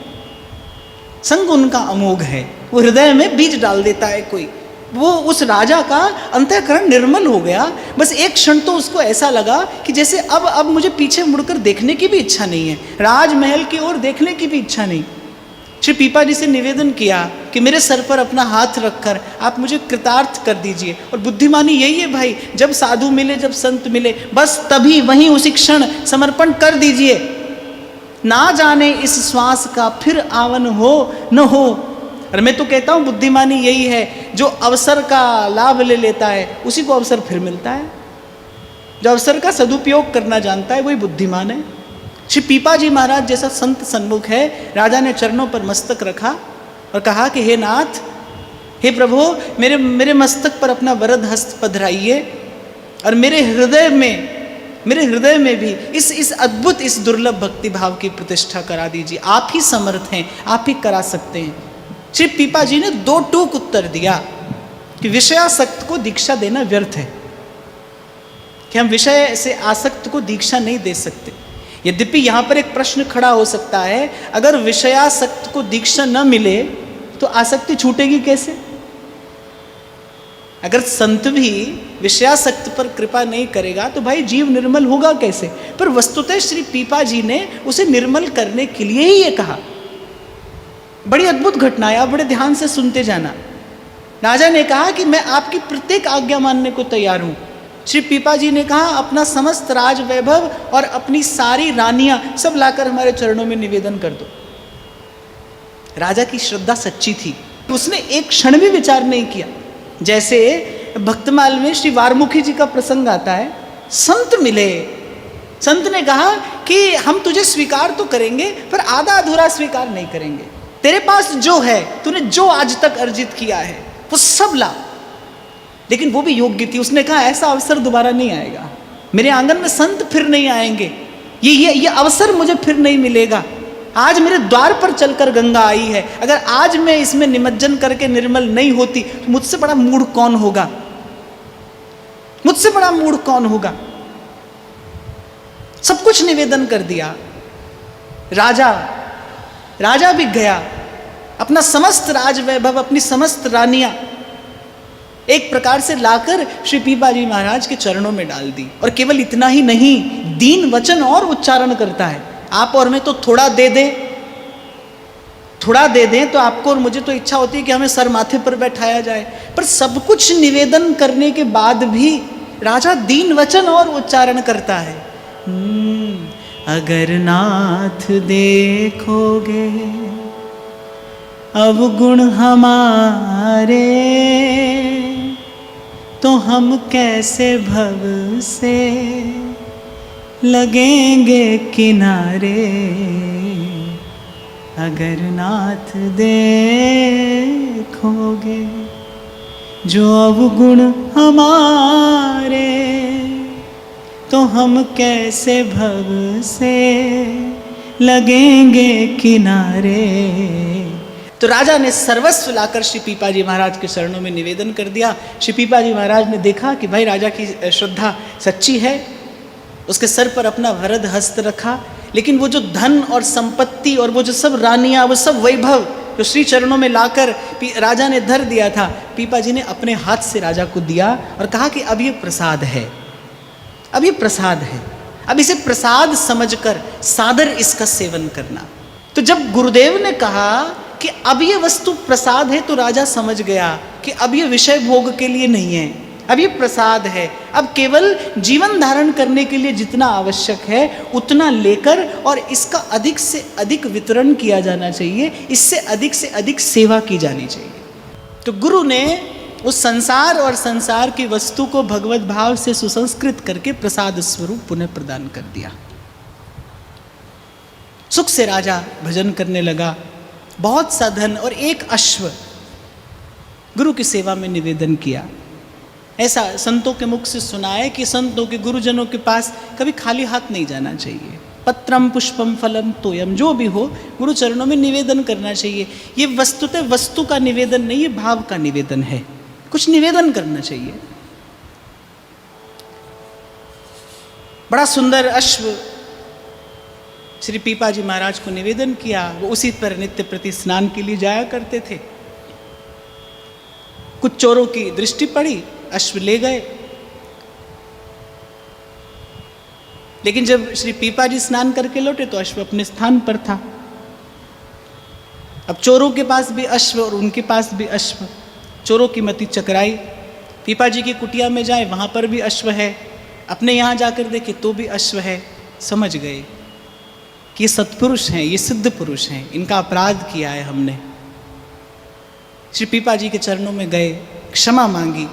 संग उनका अमोघ है। वो हृदय में बीज डाल देता है कोई। वो उस राजा का अंतःकरण निर्मल हो गया। बस एक क्षण तो उसको ऐसा लगा कि जैसे अब मुझे पीछे मुड़कर देखने की भी इच्छा नहीं है, राजमहल की ओर देखने की भी इच्छा नहीं। श्री पीपाजी से निवेदन किया कि मेरे सर पर अपना हाथ रखकर आप मुझे कृतार्थ कर दीजिए। और बुद्धिमानी यही है भाई, जब साधु मिले, जब संत मिले, बस तभी वहीं उसी क्षण समर्पण कर दीजिए। ना जाने इस श्वास का फिर आवन हो न हो। और मैं तो कहता हूँ बुद्धिमानी यही है, जो अवसर का लाभ ले लेता है उसी को अवसर फिर मिलता है। जो अवसर का सदुपयोग करना जानता है वही बुद्धिमान है। श्री पीपाजी महाराज जैसा संत सन्मुख है, राजा ने चरणों पर मस्तक रखा और कहा कि हे नाथ, हे प्रभु, मेरे मस्तक पर अपना वरद हस्त पधराइए और मेरे हृदय में भी इस अद्भुत, इस दुर्लभ भक्ति भाव की प्रतिष्ठा करा दीजिए। आप ही समर्थ हैं, आप ही करा सकते हैं। श्री पीपा जी ने 2 टूक उत्तर दिया कि विषयासक्त को दीक्षा देना व्यर्थ है, कि हम विषय से आसक्त को दीक्षा नहीं दे सकते। यद्यपि यहाँ पर एक प्रश्न खड़ा हो सकता है, अगर विषयासक्त को दीक्षा न मिले तो आसक्ति छूटेगी कैसे? अगर संत भी विषयासक्त पर कृपा नहीं करेगा तो भाई जीव निर्मल होगा कैसे? पर वस्तुतः श्री पीपा जी ने उसे निर्मल करने के लिए ही ये कहा। बड़ी अद्भुत घटना है, आप बड़े ध्यान से सुनते जाना। राजा ने कहा कि मैं आपकी प्रत्येक आज्ञा मानने को तैयार हूं। श्री पीपा जी ने कहा अपना समस्त राज वैभव और अपनी सारी रानियां सब लाकर हमारे चरणों में निवेदन कर दो। राजा की श्रद्धा सच्ची थी, उसने एक क्षण भी विचार नहीं किया। जैसे भक्तमाल में श्री वारमुखी जी का प्रसंग आता है, संत मिले, संत ने कहा कि हम तुझे स्वीकार तो करेंगे पर आधा अधूरा स्वीकार नहीं करेंगे, तेरे पास जो है, तूने जो आज तक अर्जित किया है वो सब ला। लेकिन वो भी योग्य थी, उसने कहा ऐसा अवसर दोबारा नहीं आएगा, मेरे आंगन में संत फिर नहीं आएंगे, ये अवसर मुझे फिर नहीं मिलेगा। आज मेरे द्वार पर चलकर गंगा आई है, अगर आज मैं इसमें निमज्जन करके निर्मल नहीं होती तो मुझसे बड़ा मूढ़ कौन होगा, मुझसे बड़ा मूढ़ कौन होगा। सब कुछ निवेदन कर दिया। राजा भी गया, अपना समस्त राज वैभव, अपनी समस्त रानियां एक प्रकार से लाकर श्री पीपा जी महाराज के चरणों में डाल दी। और केवल इतना ही नहीं, दीन वचन और उच्चारण करता है, आप और मैं तो थोड़ा दे दें तो आपको और मुझे तो इच्छा होती है कि हमें सर माथे पर बैठाया जाए, पर सब कुछ निवेदन करने के बाद भी राजा दीन वचन और उच्चारण करता है। अगर नाथ देखोगे अवगुण हमारे, तो हम कैसे भव से लगेंगे किनारे। अगर नाथ देखोगे जो अवगुण हमारे, तो हम कैसे भव से लगेंगे किनारे। तो राजा ने सर्वस्व लाकर श्री पीपा जी महाराज के चरणों में निवेदन कर दिया। श्री पीपा जी महाराज ने देखा कि भाई राजा की श्रद्धा सच्ची है, उसके सर पर अपना वरद हस्त रखा, लेकिन वो जो धन और संपत्ति और वो जो सब रानियां, वो सब वैभव जो श्री चरणों में लाकर राजा ने धर दिया था, पीपा जी ने अपने हाथ से राजा को दिया और कहा कि अब ये प्रसाद है, अब ये प्रसाद है, अब इसे प्रसाद समझकर सादर इसका सेवन करना। तो जब गुरुदेव ने कहा कि अब ये वस्तु प्रसाद है, तो राजा समझ गया कि अब ये विषय भोग के लिए नहीं है, अब ये प्रसाद है। अब केवल जीवन धारण करने के लिए जितना आवश्यक है उतना लेकर और इसका अधिक से अधिक वितरण किया जाना चाहिए, इससे अधिक से अधिक सेवा की जानी चाहिए। तो गुरु ने उस संसार और संसार की वस्तु को भगवत भाव से सुसंस्कृत करके प्रसाद स्वरूप पुनः प्रदान कर दिया। सुख से राजा भजन करने लगा। बहुत सा धन और एक अश्व गुरु की सेवा में निवेदन किया। ऐसा संतों के मुख से सुना है कि संतों के गुरुजनों के पास कभी खाली हाथ नहीं जाना चाहिए। पत्रम पुष्पम फलम तोयम, जो भी हो गुरु चरणों में निवेदन करना चाहिए। ये वस्तुतः वस्तु का निवेदन नहीं, ये भाव का निवेदन है, कुछ निवेदन करना चाहिए। बड़ा सुंदर अश्व श्री पीपा जी महाराज को निवेदन किया। वो उसी पर नित्य प्रति स्नान के लिए जाया करते थे। कुछ चोरों की दृष्टि पड़ी, अश्व ले गए। लेकिन जब श्री पीपा जी स्नान करके लौटे तो अश्व अपने स्थान पर था। अब चोरों के पास भी अश्व और उनके पास भी अश्व। चोरों की मति चकराई। पीपा जी की कुटिया में जाए वहां पर भी अश्व है, अपने यहाँ जाकर देखे तो भी अश्व है। समझ गए कि ये सत्पुरुष हैं, ये सिद्ध पुरुष हैं, इनका अपराध किया है हमने। श्री पीपा जी के चरणों में गए, क्षमा मांगी।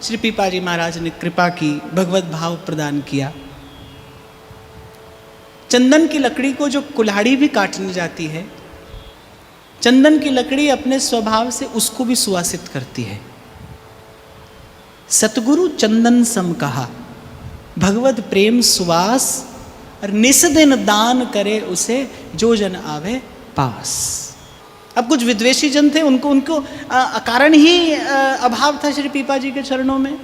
श्री पीपा जी महाराज ने कृपा की, भगवत भाव प्रदान किया। चंदन की लकड़ी को जो कुल्हाड़ी भी काटने जाती है, चंदन की लकड़ी अपने स्वभाव से उसको भी सुवासित करती है। सतगुरु चंदन सम कहा, भगवत प्रेम सुवास, और निस दिन दान करे उसे जो जन आवे पास। अब कुछ विद्वेषी जन थे, उनको कारण ही अभाव था श्री पीपा जी के चरणों में।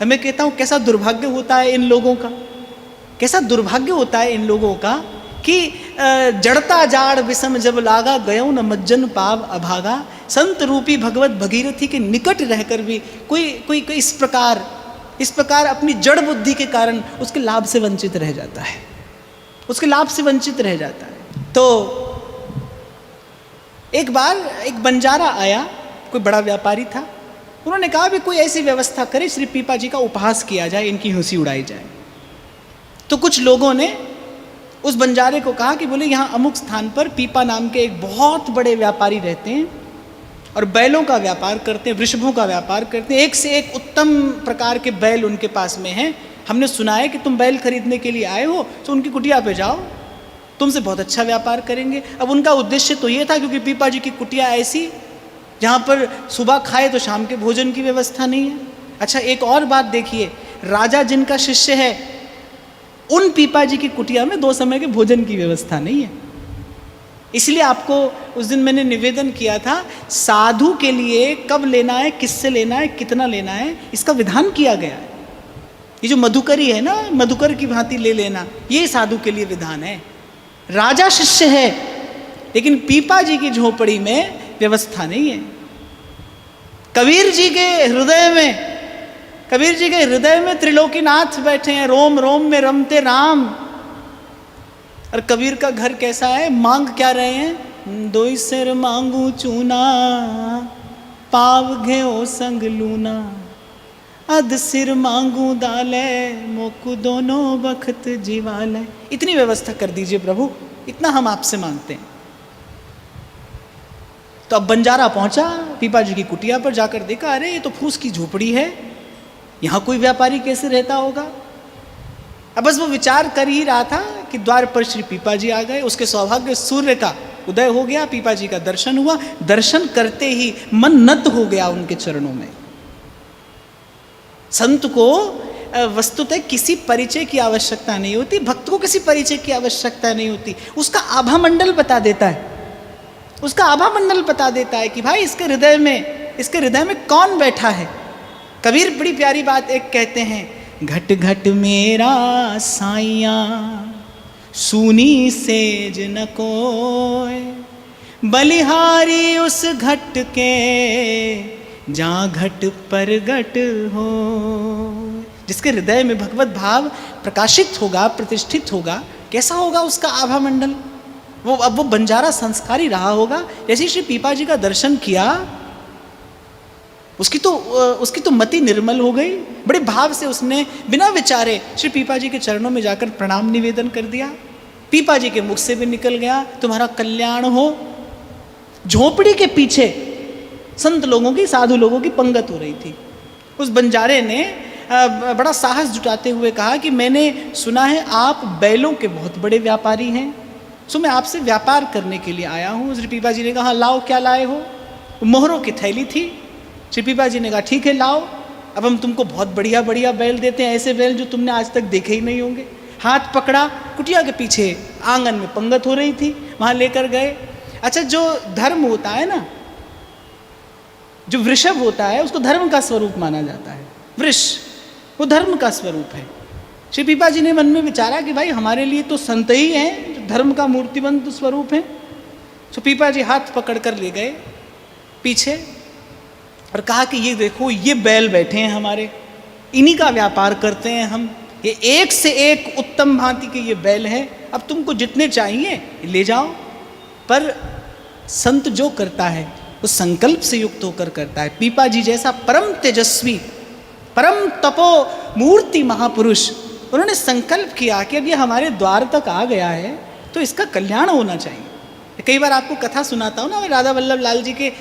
मैं कहता हूँ कैसा दुर्भाग्य होता है इन लोगों का, कैसा दुर्भाग्य होता है इन लोगों का कि जड़ता जाड़ विषम जब लागा, गयो न मज्जन पाव अभागा। संत रूपी भगवत भगीरथी के निकट रहकर भी कोई इस प्रकार अपनी जड़ बुद्धि के कारण उसके लाभ से वंचित रह जाता है, उसके लाभ से वंचित रह जाता है। तो एक बार एक बंजारा आया, कोई बड़ा व्यापारी था। उन्होंने कहा भी कोई ऐसी व्यवस्था करे श्री पीपा जी का उपहास किया जाए, इनकी हंसी उड़ाई जाए। तो कुछ लोगों ने उस बंजारे को कहा कि बोले यहाँ अमुक स्थान पर पीपा नाम के एक बहुत बड़े व्यापारी रहते हैं और बैलों का व्यापार करते हैं, वृषभों का व्यापार करते हैं, एक से एक उत्तम प्रकार के बैल उनके पास में हैं। हमने सुना है कि तुम बैल खरीदने के लिए आए हो, तो उनकी कुटिया पे जाओ, तुमसे बहुत अच्छा व्यापार करेंगे। अब उनका उद्देश्य तो ये था, क्योंकि पीपा जी की कुटिया ऐसी जहाँ पर सुबह खाए तो शाम के भोजन की व्यवस्था नहीं है। अच्छा, एक और बात देखिए, राजा जिनका शिष्य है उन पीपा जी की कुटिया में 2 समय के भोजन की व्यवस्था नहीं है। इसलिए आपको उस दिन मैंने निवेदन किया था, साधु के लिए कब लेना है, किससे लेना है, कितना लेना है, इसका विधान किया गया है। ये जो मधुकरी है ना, मधुकर की भांति ले लेना, ये साधु के लिए विधान है। राजा शिष्य है, लेकिन पीपा जी की झोपड़ी में व्यवस्था नहीं है। कबीर जी के हृदय में त्रिलोकीनाथ बैठे हैं, रोम रोम में रमते राम। और कबीर का घर कैसा है, मांग क्या रहे हैं, 2 सिर मांगू चूना, पाव घेओ संग लूना, अध सिर मांगू दाले, मोकू दोनों बखत जीवाले। इतनी व्यवस्था कर दीजिए प्रभु, इतना हम आपसे मांगते हैं। तो अब बंजारा पहुंचा पीपा जी की कुटिया पर, जाकर देखा, अरे ये तो फूस की झोपड़ी है, यहाँ कोई व्यापारी कैसे रहता होगा। अब बस वो विचार कर ही रहा था कि द्वार पर श्री पीपा जी आ गए। उसके सौभाग्य सूर्य का उदय हो गया, पीपा जी का दर्शन हुआ। दर्शन करते ही मन नत हो गया उनके चरणों में। संत को वस्तुतः किसी परिचय की आवश्यकता नहीं होती, भक्त को किसी परिचय की आवश्यकता नहीं होती। उसका आभा मंडल बता देता है, उसका आभा मंडल बता देता है कि भाई इसके हृदय में कौन बैठा है। कबीर बड़ी प्यारी बात एक कहते हैं, घट घट मेरा साइया सूनी सेज न कोय, बलिहारी उस घट के जहाँ घट पर घट हो। जिसके हृदय में भगवत भाव प्रकाशित होगा, प्रतिष्ठित होगा, कैसा होगा उसका आभा मंडल। वो बंजारा संस्कारी रहा होगा। जैसे श्री पीपा जी का दर्शन किया, उसकी तो मति निर्मल हो गई। बड़े भाव से उसने बिना विचारे श्री पीपा जी के चरणों में जाकर प्रणाम निवेदन कर दिया। पीपा जी के मुख से भी निकल गया, तुम्हारा कल्याण हो। झोपड़ी के पीछे संत लोगों की, साधु लोगों की पंगत हो रही थी। उस बंजारे ने बड़ा साहस जुटाते हुए कहा कि मैंने सुना है आप बैलों के बहुत बड़े व्यापारी हैं, सो मैं आपसे व्यापार करने के लिए आया हूँ। श्री पीपा जी ने कहा, लाओ, क्या लाए हो। मोहरों की थैली थी। श्री पीपा जी ने कहा, ठीक है लाओ, अब हम तुमको बहुत बढ़िया बढ़िया बैल देते हैं, ऐसे बैल जो तुमने आज तक देखे ही नहीं होंगे। हाथ पकड़ा, कुटिया के पीछे आंगन में पंगत हो रही थी, वहाँ लेकर गए। अच्छा, जो धर्म होता है ना, जो वृषभ होता है, उसको धर्म का स्वरूप माना जाता है। वृष वो धर्म का स्वरूप है। श्री पीपा जी ने मन में विचारा कि भाई हमारे लिए तो संत ही हैं जो धर्म का मूर्तिबंत स्वरूप है। तो पीपा जी हाथ पकड़ कर ले गए पीछे और कहा कि ये देखो, ये बैल बैठे हैं हमारे, इन्हीं का व्यापार करते हैं हम। ये एक से एक उत्तम भांति के ये बैल हैं, अब तुमको जितने चाहिए ले जाओ। पर संत जो करता है वो संकल्प से युक्त होकर करता है। पीपा जी जैसा परम तेजस्वी, परम तपो मूर्ति महापुरुष, उन्होंने संकल्प किया कि अब ये हमारे द्वार तक आ गया है तो इसका कल्याण होना चाहिए। कई बार आपको कथा सुनाता हूँ ना, राधा वल्लभ लाल जी के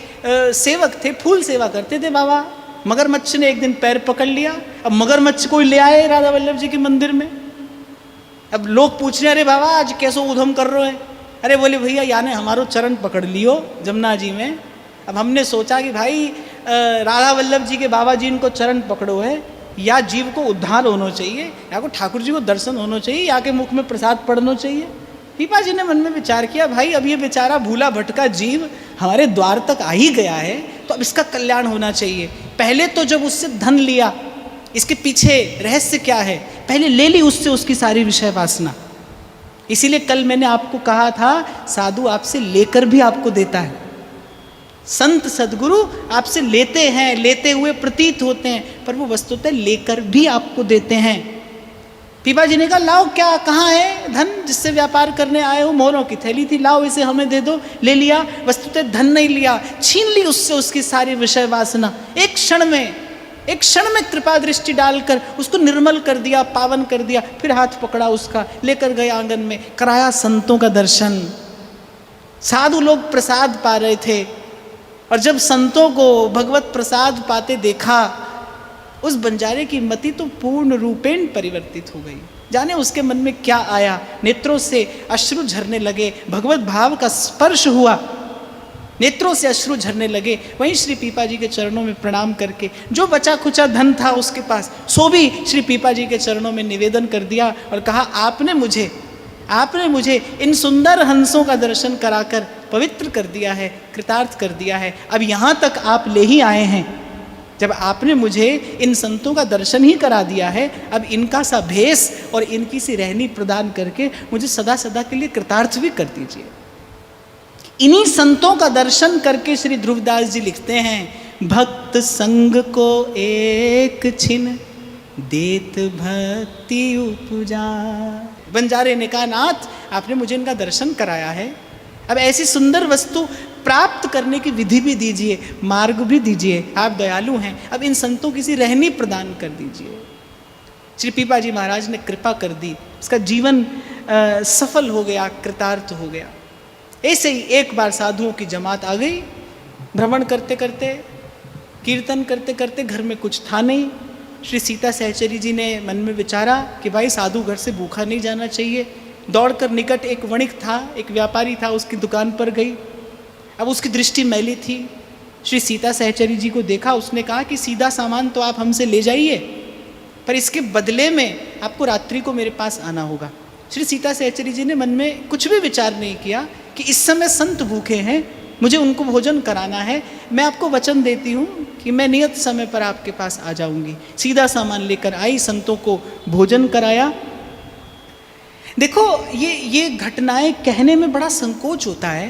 सेवक थे, फूल सेवा करते थे बाबा। मगरमच्छ ने एक दिन पैर पकड़ लिया। अब मगरमच्छ कोई ले आए राधा वल्लभ जी के मंदिर में। अब लोग पूछ रहे, अरे बाबा आज कैसो उधम कर रहे हैं। अरे बोले भैया याने हमारो चरण पकड़ लियो जमुना जी में। अब हमने सोचा कि भाई राधा वल्लभ जी के बाबा जी इनको चरण पकड़ो है, या जीव को उद्धार होना चाहिए, या को ठाकुर जी को दर्शन होना चाहिए, या के मुख में प्रसाद पड़ना चाहिए। पीपा जी ने मन में विचार किया, भाई अब ये बेचारा भूला भटका जीव हमारे द्वार तक आ ही गया है तो अब इसका कल्याण होना चाहिए। पहले तो जब उससे धन लिया, इसके पीछे रहस्य क्या है, पहले ले ली उससे उसकी सारी विषय वासना। इसीलिए कल मैंने आपको कहा था साधु आपसे लेकर भी आपको देता है, संत सदगुरु आपसे लेते हैं, लेते हुए प्रतीत होते हैं, पर वो वस्तुतः लेकर भी आपको देते हैं। पीपा जी ने कहा लाओ, क्या कहाँ है धन जिससे व्यापार करने आए हो, मोहरों की थैली थी, लाओ इसे हमें दे दो। ले लिया, वस्तुतः धन नहीं लिया, छीन ली उससे उसकी सारी विषय वासना। एक क्षण में कृपा दृष्टि डालकर उसको निर्मल कर दिया, पावन कर दिया। फिर हाथ पकड़ा उसका, लेकर गए आंगन में, कराया संतों का दर्शन। साधु लोग प्रसाद पा रहे थे और जब संतों को भगवत प्रसाद पाते देखा, उस बंजारे की मति तो पूर्ण रूपेण परिवर्तित हो गई। जाने उसके मन में क्या आया, नेत्रों से अश्रु झरने लगे, भगवत भाव का स्पर्श हुआ, नेत्रों से अश्रु झरने लगे। वहीं श्री पीपा जी के चरणों में प्रणाम करके जो बचा खुचा धन था उसके पास, सो भी श्री पीपा जी के चरणों में निवेदन कर दिया और कहा आपने मुझे इन सुंदर हंसों का दर्शन कराकर पवित्र कर दिया है, कृतार्थ कर दिया है। अब यहाँ तक आप ले ही आए हैं, जब आपने मुझे इन संतों का दर्शन ही करा दिया है, अब इनका सा भेष और इनकी सी रहनी प्रदान करके मुझे सदा सदा के लिए कृतार्थ भी कर दीजिए। इन्हीं संतों का दर्शन करके श्री ध्रुवदास जी लिखते हैं, भक्त संग को एक छिन देत भक्ति उपजा। बंजारे ने कहा नाथ आपने मुझे इनका दर्शन कराया है, अब ऐसी सुंदर वस्तु प्राप्त करने की विधि भी दीजिए, मार्ग भी दीजिए, आप दयालु हैं, अब इन संतों की सी रहनी प्रदान कर दीजिए। श्री पीपा जी महाराज ने कृपा कर दी, उसका जीवन सफल हो गया, कृतार्थ हो गया। ऐसे ही एक बार साधुओं की जमात आ गई, भ्रमण करते करते, कीर्तन करते करते, घर में कुछ था नहीं। श्री सीता सहचरी जी ने मन में विचारा कि भाई साधु घर से भूखा नहीं जाना चाहिए। दौड़कर निकट एक वणिक था, एक व्यापारी था, उसकी दुकान पर गई। अब उसकी दृष्टि मैली थी। श्री सीता सहचरी जी को देखा, उसने कहा कि सीधा सामान तो आप हमसे ले जाइए, पर इसके बदले में आपको रात्रि को मेरे पास आना होगा। श्री सीता सहचरी जी ने मन में कुछ भी विचार नहीं किया कि इस समय संत भूखे हैं, मुझे उनको भोजन कराना है, मैं आपको वचन देती हूँ कि मैं नियत समय पर आपके पास आ जाऊँगी। सीधा सामान लेकर आई, संतों को भोजन कराया। देखो ये घटनाएं कहने में बड़ा संकोच होता है,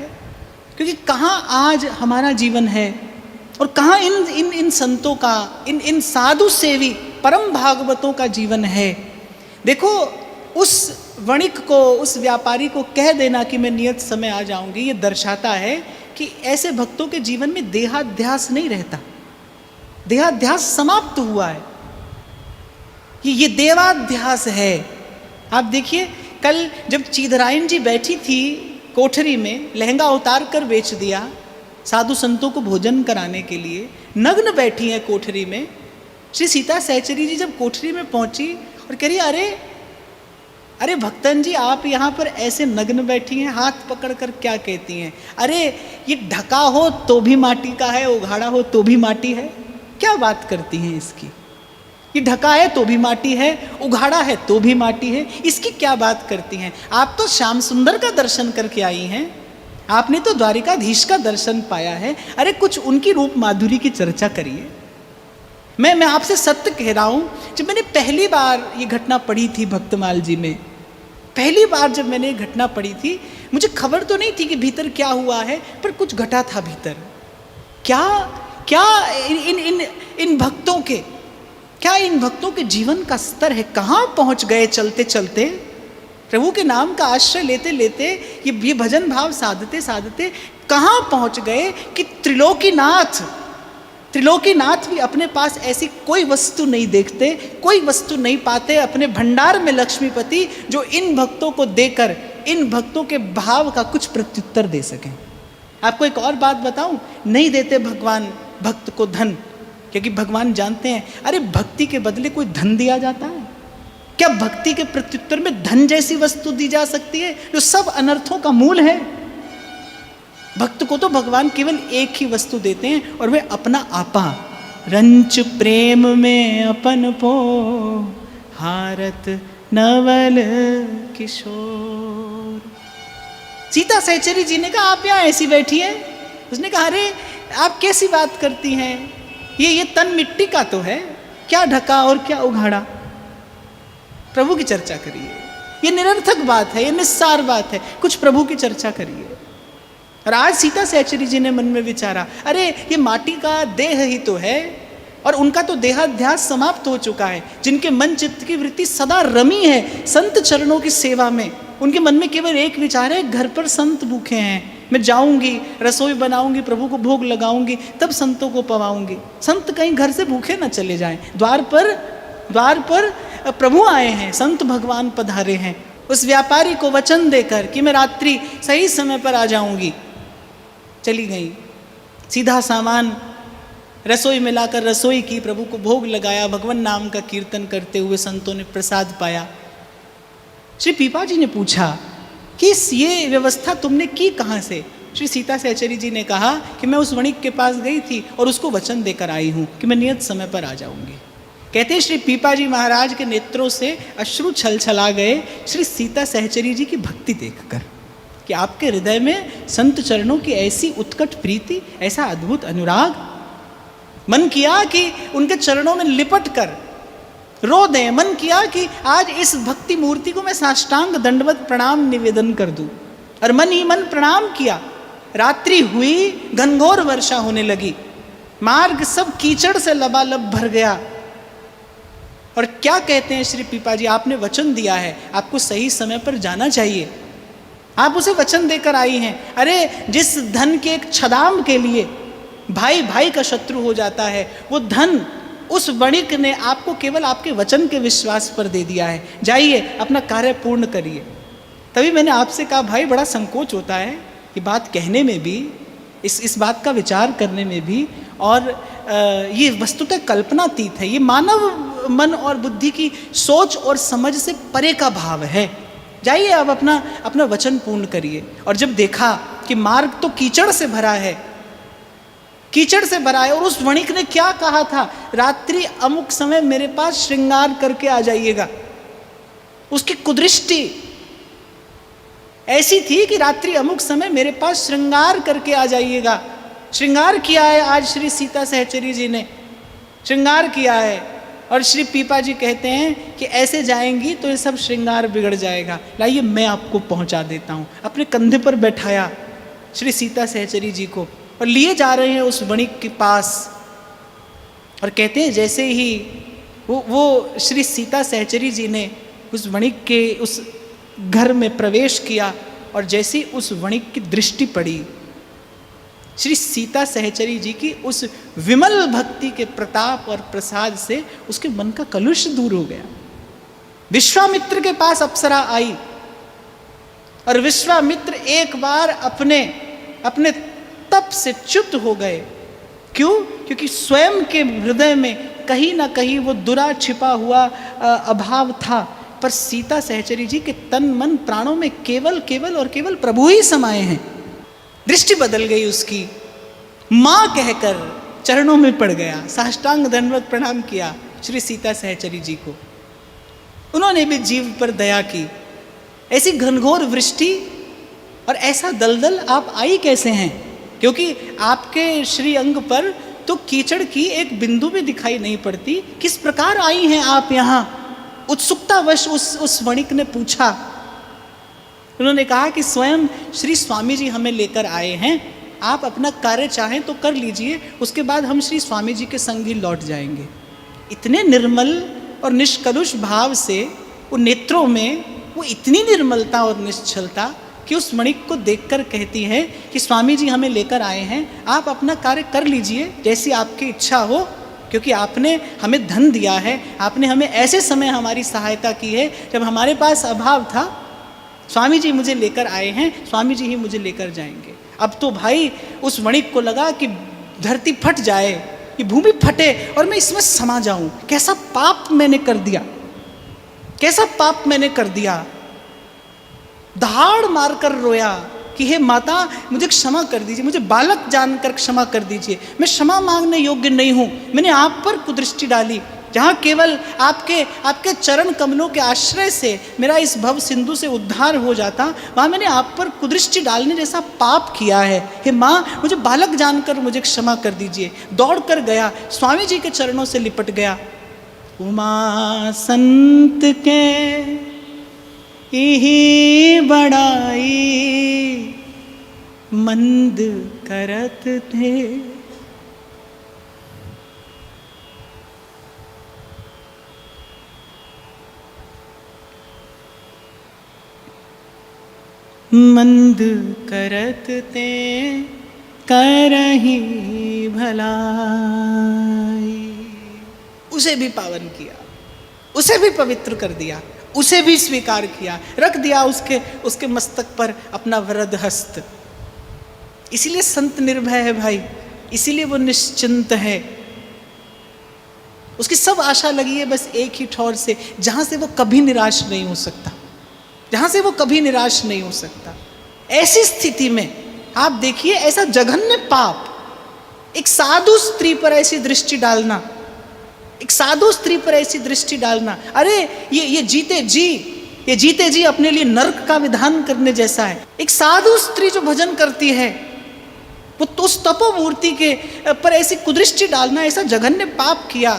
क्योंकि कहाँ आज हमारा जीवन है और कहाँ इन संतों का, इन साधु सेवी परम भागवतों का जीवन है। देखो उस वणिक को, उस व्यापारी को कह देना कि मैं नियत समय आ जाऊंगी, ये दर्शाता है कि ऐसे भक्तों के जीवन में देहाध्यास नहीं रहता, देहाध्यास समाप्त हुआ है, ये देवाध्यास है। आप देखिए कल जब चीधरायन जी बैठी थी कोठरी में, लहंगा उतार कर बेच दिया साधु संतों को भोजन कराने के लिए, नग्न बैठी हैं कोठरी में। श्री सीता सहचरी जी जब कोठरी में पहुंची और कह रही अरे भक्तन जी आप यहाँ पर ऐसे नग्न बैठी हैं, हाथ पकड़ कर क्या कहती हैं? अरे ये ढका हो तो भी माटी का है, उघाड़ा हो तो भी माटी है, क्या बात करती हैं इसकी? ये ढका है तो भी माटी है, उघाड़ा है तो भी माटी है, इसकी क्या बात करती हैं? आप तो श्याम सुंदर का दर्शन करके आई हैं, आपने तो द्वारिकाधीश का दर्शन पाया है, अरे कुछ उनकी रूप माधुरी की चर्चा करिए। मैं आपसे सत्य कह रहा हूँ, जब मैंने पहली बार ये घटना पढ़ी थी भक्तमाल जी में, पहली बार जब मैंने ये घटना पढ़ी थी, मुझे खबर तो नहीं थी कि भीतर क्या हुआ है, पर कुछ घटा था भीतर। क्या इन भक्तों के, क्या इन भक्तों के जीवन का स्तर है, कहाँ पहुँच गए चलते चलते, प्रभु के नाम का आश्रय लेते लेते, ये भजन भाव साधते साधते कहाँ पहुँच गए कि त्रिलोकीनाथ भी अपने पास ऐसी कोई वस्तु नहीं देखते, कोई वस्तु नहीं पाते अपने भंडार में लक्ष्मीपति, जो इन भक्तों को देकर इन भक्तों के भाव का कुछ प्रत्युत्तर दे सकें। आपको एक और बात बताऊं, नहीं देते भगवान भक्त को धन, क्योंकि भगवान जानते हैं अरे भक्ति के बदले कोई धन दिया जाता है क्या? भक्ति के प्रत्युत्तर में धन जैसी वस्तु दी जा सकती है जो सब अनर्थों का मूल है? भक्त को तो भगवान केवल एक ही वस्तु देते हैं और वह अपना आपा। रंच प्रेम में अपन पो हारत नवल किशोर। सीता सहचरी जी ने कहा आप यहाँ ऐसी बैठी हैं, उसने कहा, अरे आप कैसी बात करती हैं, ये तन मिट्टी का तो है, क्या ढका और क्या उघाड़ा। प्रभु की चर्चा करिए, ये निरर्थक बात है, ये निस्सार बात है, कुछ प्रभु की चर्चा करिए। और आज सीता सहचरी जी ने मन में विचारा, अरे ये माटी का देह ही तो है, और उनका तो देहाध्यास समाप्त हो चुका है। जिनके मन चित्त की वृत्ति सदा रमी है संत चरणों की सेवा में, उनके मन में केवल एक विचार है, घर पर संत भूखे हैं, मैं जाऊंगी, रसोई बनाऊंगी, प्रभु को भोग लगाऊंगी, तब संतों को पवाऊंगी। संत कहीं घर से भूखे न चले जाएं, द्वार पर प्रभु आए हैं, संत भगवान पधारे हैं। उस व्यापारी को वचन देकर कि मैं रात्रि सही समय पर आ जाऊंगी, चली गई। सीधा सामान रसोई में लाकर रसोई की, प्रभु को भोग लगाया, भगवान नाम का कीर्तन करते हुए संतों ने प्रसाद पाया। श्री पीपा जी ने पूछा कि ये व्यवस्था तुमने की कहाँ से? श्री सीता सहचरी जी ने कहा कि मैं उस वणिक के पास गई थी और उसको वचन देकर आई हूँ कि मैं नियत समय पर आ जाऊंगी। कहते श्री पीपा जी महाराज के नेत्रों से अश्रु छलछला गए श्री सीता सहचरी जी की भक्ति देखकर, कि आपके हृदय में संत चरणों की ऐसी उत्कट प्रीति, ऐसा अद्भुत अनुराग। मन किया कि उनके चरणों में लिपट कर रो दें, मन किया कि आज इस भक्ति मूर्ति को मैं साष्टांग दंडवत प्रणाम निवेदन कर दूं। और मन ही मन प्रणाम किया। रात्रि हुई, घनघोर वर्षा होने लगी, मार्ग सब कीचड़ से लबालब भर गया। और क्या कहते हैं श्री पीपा जी, आपने वचन दिया है, आपको सही समय पर जाना चाहिए, आप उसे वचन देकर आई हैं। अरे जिस धन के एक छदाम के लिए भाई भाई का शत्रु हो जाता है, वो धन उस वणिक ने आपको केवल आपके वचन के विश्वास पर दे दिया है। जाइए अपना कार्य पूर्ण करिए। तभी मैंने आपसे कहा, भाई बड़ा संकोच होता है ये बात कहने में भी, इस बात का विचार करने में भी, और ये वस्तुतः कल्पनातीत है, ये मानव मन और बुद्धि की सोच और समझ से परे का भाव है। जाइए अब अपना वचन पूर्ण करिए। और जब देखा कि मार्ग तो कीचड़ से भरा है, कीचड़ से भरा है, और उस वणिक ने क्या कहा था, रात्रि अमुक समय मेरे पास श्रृंगार करके आ जाइएगा। उसकी कुदृष्टि ऐसी थी कि रात्रि अमुक समय मेरे पास श्रृंगार करके आ जाइएगा। श्रृंगार किया है आज श्री सीता सहचरी जी ने, श्रृंगार किया है। और श्री पीपा जी कहते हैं कि ऐसे जाएंगी तो ये सब श्रृंगार बिगड़ जाएगा, लाइए मैं आपको पहुंचा देता हूं। अपने कंधे पर बैठाया श्री सीता सहचरी जी को और लिए जा रहे हैं उस वणिक के पास। और कहते हैं जैसे ही वो श्री सीता सहचरी जी ने उस वणिक के उस घर में प्रवेश किया, और जैसे उस वणिक की दृष्टि पड़ी, श्री सीता सहचरी जी की उस विमल भक्ति के प्रताप और प्रसाद से उसके मन का कलुष दूर हो गया। विश्वामित्र के पास अप्सरा आई, और विश्वामित्र एक बार अपने तप से च्युत हो गए। क्यों? क्योंकि स्वयं के हृदय में कहीं ना कहीं वो दुरा छिपा हुआ अभाव था, पर सीता सहचरी जी के तन मन प्राणों में केवल और केवल प्रभु ही समाये हैं। दृष्टि बदल गई उसकी, माँ कहकर चरणों में पड़ गया, साष्टांग दंडवत प्रणाम किया श्री सीता सहचरी जी को। उन्होंने भी जीव पर दया की। ऐसी घनघोर वृष्टि और ऐसा दलदल आप आई कैसे हैं? क्योंकि आपके श्री अंग पर तो कीचड़ की एक बिंदु भी दिखाई नहीं पड़ती, किस प्रकार आई हैं आप यहाँ? उत्सुकतावश उस वणिक ने पूछा। उन्होंने कहा कि स्वयं श्री स्वामी जी हमें लेकर आए हैं, आप अपना कार्य चाहें तो कर लीजिए, उसके बाद हम श्री स्वामी जी के संग ही लौट जाएंगे। इतने निर्मल और निष्कलुष भाव से उन नेत्रों में वो इतनी निर्मलता और निश्चलता कि उस वणिक को देखकर कहती है कि स्वामी जी हमें लेकर आए हैं, आप अपना कार्य कर लीजिए जैसी आपकी इच्छा हो, क्योंकि आपने हमें धन दिया है, आपने हमें ऐसे समय हमारी सहायता की है जब हमारे पास अभाव था। स्वामी जी मुझे लेकर आए हैं, स्वामी जी ही मुझे लेकर जाएंगे। अब तो भाई उस वणिक को लगा कि धरती फट जाए, ये भूमि फटे और मैं इसमें समा जाऊं। कैसा पाप मैंने कर दिया, कैसा पाप मैंने कर दिया। दहाड़ मारकर रोया कि हे माता मुझे क्षमा कर दीजिए, मुझे बालक जानकर क्षमा कर दीजिए, मैं क्षमा मांगने योग्य नहीं हूँ, मैंने आप पर कुदृष्टि डाली। जहाँ केवल आपके आपके चरण कमलों के आश्रय से मेरा इस भव सिंधु से उद्धार हो जाता, वहाँ मैंने आप पर कुदृष्टि डालने जैसा पाप किया है। हे माँ, मुझे बालक जानकर मुझे क्षमा कर दीजिए। दौड़ कर गया, स्वामी जी के चरणों से लिपट गया। उमा संत के इही बड़ाई मंद करत थे। मंद करत ते करही भलाई। उसे भी पावन किया, उसे भी पवित्र कर दिया, उसे भी स्वीकार किया, रख दिया उसके मस्तक पर अपना वरद हस्त। इसीलिए संत निर्भय है भाई, इसीलिए वो निश्चिंत है। उसकी सब आशा लगी है बस एक ही ठौर से, जहां से वो कभी निराश नहीं हो सकता, जहां से वो कभी निराश नहीं हो सकता। ऐसी स्थिति में आप देखिए, ऐसा जघन्य पाप, एक साधु स्त्री पर ऐसी दृष्टि डालना, एक साधु स्त्री पर ऐसी दृष्टि डालना। अरे ये जीते जी अपने लिए नर्क का विधान करने जैसा है। एक साधु स्त्री जो भजन करती है, वो तो उस तपोमूर्ति के पर ऐसी कुदृष्टि डालना, ऐसा जघन्य पाप किया।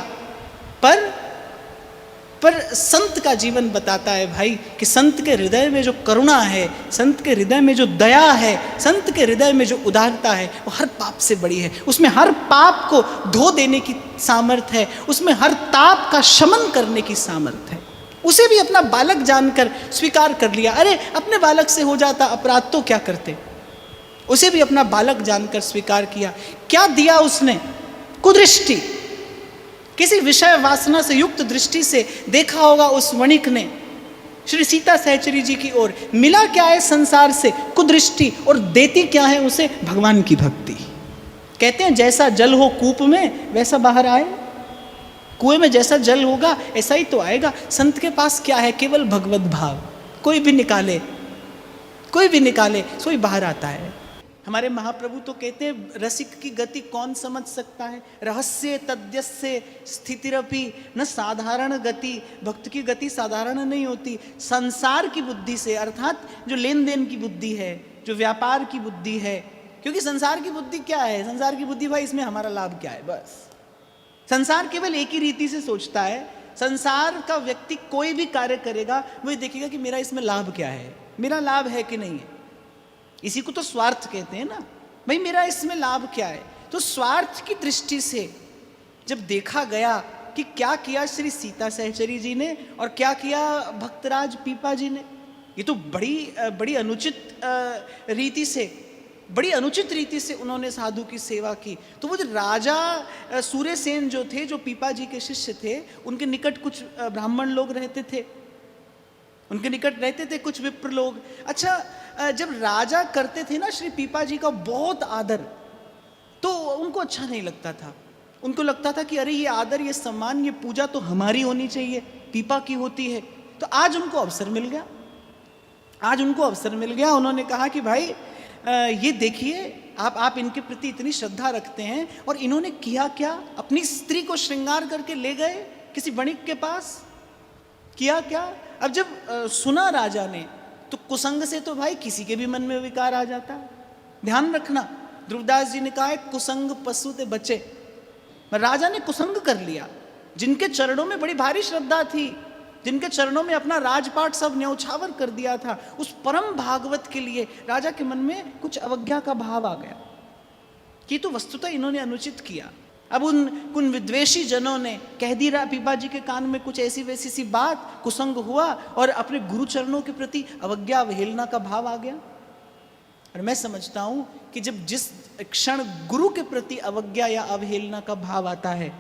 पर संत का जीवन बताता है भाई कि संत के हृदय में जो करुणा है, संत के हृदय में जो दया है, संत के हृदय में जो उदारता है, वो हर पाप से बड़ी है। उसमें हर पाप को धो देने की सामर्थ्य है, उसमें हर ताप का शमन करने की सामर्थ्य है। उसे भी अपना बालक जानकर स्वीकार कर लिया। अरे अपने बालक से हो जाता अपराध तो क्या करते, उसे भी अपना बालक जानकर स्वीकार किया। क्या दिया उसने? कुदृष्टि। किसी विषय वासना से युक्त दृष्टि से देखा होगा उस वणिक ने श्री सीता सहचरी जी की ओर। मिला क्या है संसार से? कुदृष्टि। और देती क्या है उसे? भगवान की भक्ति। कहते हैं जैसा जल हो कूप में वैसा बाहर आए। कुएं में जैसा जल होगा ऐसा ही तो आएगा। संत के पास क्या है? केवल भगवत भाव। कोई भी निकाले सोई बाहर आता है। हमारे महाप्रभु तो कहते हैं रसिक की गति कौन समझ सकता है? रहस्य तद्यस्य स्थितिरपि न साधारण गति। भक्त की गति साधारण नहीं होती। संसार की बुद्धि से, अर्थात जो लेन देन की बुद्धि है, जो व्यापार की बुद्धि है। क्योंकि संसार की बुद्धि क्या है? संसार की बुद्धि भाई इसमें हमारा लाभ क्या है, बस। संसार केवल एक ही रीति से सोचता है। संसार का व्यक्ति कोई भी कार्य करेगा वो देखेगा कि मेरा इसमें लाभ क्या है, मेरा लाभ है कि नहीं है। इसी को तो स्वार्थ कहते हैं ना भाई, मेरा इसमें लाभ क्या है। तो स्वार्थ की दृष्टि से जब देखा गया कि क्या किया श्री सीता सहचरी जी ने और क्या किया भक्तराज पीपा जी ने, ये तो बड़ी अनुचित रीति से उन्होंने साधु की सेवा की। तो वो जो राजा सूर्यसेन जो थे, जो पीपा जी के शिष्य थे, उनके निकट कुछ ब्राह्मण लोग रहते थे, उनके निकट रहते थे कुछ विप्र लोग। अच्छा, जब राजा करते थे ना श्री पीपा जी का बहुत आदर, तो उनको अच्छा नहीं लगता था। उनको लगता था कि अरे ये आदर, ये सम्मान, ये पूजा तो हमारी होनी चाहिए, पीपा की होती है। तो आज उनको अवसर मिल गया। उन्होंने कहा कि भाई ये देखिए, आप इनके प्रति इतनी श्रद्धा रखते हैं और इन्होंने किया क्या? अपनी स्त्री को श्रृंगार करके ले गए किसी वणिक के पास। किया क्या? अब जब सुना राजा ने, तो कुसंग से तो भाई किसी के भी मन में विकार आ जाता है। ध्यान रखना, ध्रुवदास जी ने कहा है कुसंग पशु ते बचे। राजा ने कुसंग कर लिया। जिनके चरणों में बड़ी भारी श्रद्धा थी, जिनके चरणों में अपना राजपाट सब न्यौछावर कर दिया था, उस परम भागवत के लिए राजा के मन में कुछ अवज्ञा का भाव आ गया कि तो वस्तुतः इन्होंने अनुचित किया। अब उन विद्वेषी जनों ने कह दी पीपा जी के कान में कुछ ऐसी वैसी सी बात, कुसंग हुआ और अपने गुरु चरणों के प्रति अवज्ञा अवहेलना का भाव आ गया। और मैं समझता हूं कि जब जिस क्षण गुरु के प्रति अवज्ञा या अवहेलना का भाव आता है,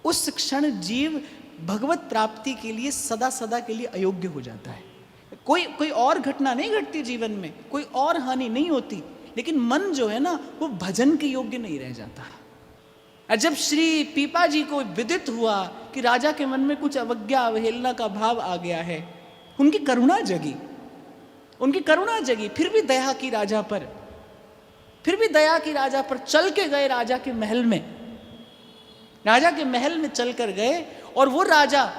उस क्षण जीव भगवत प्राप्ति के लिए सदा सदा के लिए अयोग्य हो जाता है। कोई और घटना नहीं घटती जीवन में, कोई और हानि नहीं होती, लेकिन मन जो है ना वो भजन के योग्य नहीं रह जाता। और जब श्री पीपा जी को विदित हुआ कि राजा के मन में कुछ अवज्ञा अवहेलना का भाव आ गया है, उनकी करुणा जगी। फिर भी दया की राजा पर चल के गए राजा के महल में चल कर गए और वो राजा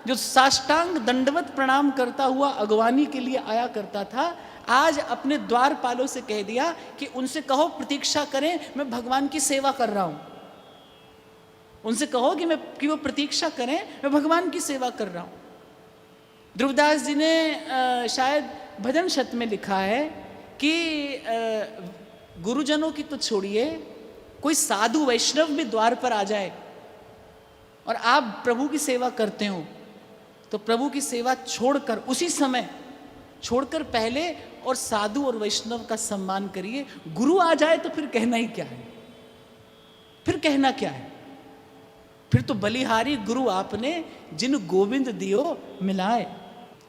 जो साष्टांग दंडवत प्रणाम करता हुआ अगवानी के लिए आया करता था, आज अपने द्वारपालों से कह दिया कि उनसे कहो प्रतीक्षा करें, मैं भगवान की सेवा कर रहा हूं। उनसे कहो कि वो प्रतीक्षा करें, मैं भगवान की सेवा कर रहा हूं। ध्रुवदास जी ने शायद भजन शत में लिखा है कि गुरुजनों की तो छोड़िए, कोई साधु वैष्णव भी द्वार पर आ जाए और आप प्रभु की सेवा करते हो, तो प्रभु की सेवा छोड़कर उसी समय छोड़कर पहले और साधु और वैष्णव का सम्मान करिए। गुरु आ जाए तो फिर कहना ही क्या है, फिर कहना क्या है। फिर तो बलिहारी गुरु आपने जिन गोविंद दियो मिलाए।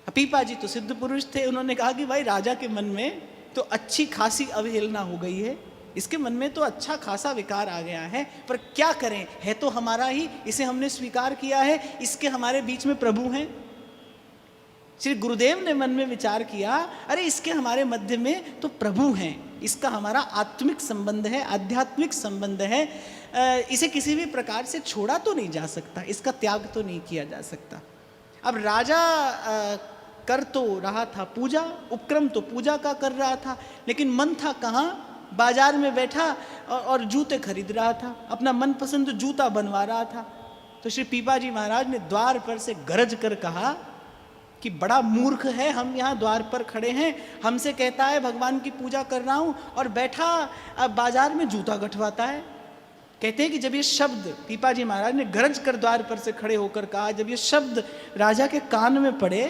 पीपा जी तो सिद्ध पुरुष थे, उन्होंने कहा कि भाई राजा के मन में तो अच्छी खासी अवहेलना हो गई है, इसके मन में तो अच्छा खासा विकार आ गया है, पर क्या करें, है तो हमारा ही, इसे हमने स्वीकार किया है, इसके हमारे बीच में प्रभु हैं। श्री गुरुदेव ने मन में विचार किया, अरे इसके हमारे मध्य में तो प्रभु हैं, इसका हमारा आत्मिक संबंध है, आध्यात्मिक संबंध है, इसे किसी भी प्रकार से छोड़ा तो नहीं जा सकता, इसका त्याग तो नहीं किया जा सकता। अब राजा कर तो रहा था पूजा, उपक्रम तो पूजा का कर रहा था, लेकिन मन था कहाँ, बाजार में बैठा और जूते खरीद रहा था, अपना मनपसंद जूता बनवा रहा था। तो श्री पीपा जी महाराज ने द्वार पर से गरज कर कहा कि बड़ा मूर्ख है, हम यहाँ द्वार पर खड़े हैं, हमसे कहता है भगवान की पूजा कर रहा हूँ और बैठा बाजार में जूता गठवाता है। कहते हैं कि जब ये शब्द पीपा जी महाराज ने गरज कर द्वार पर से खड़े होकर कहा, जब ये शब्द राजा के कान में पड़े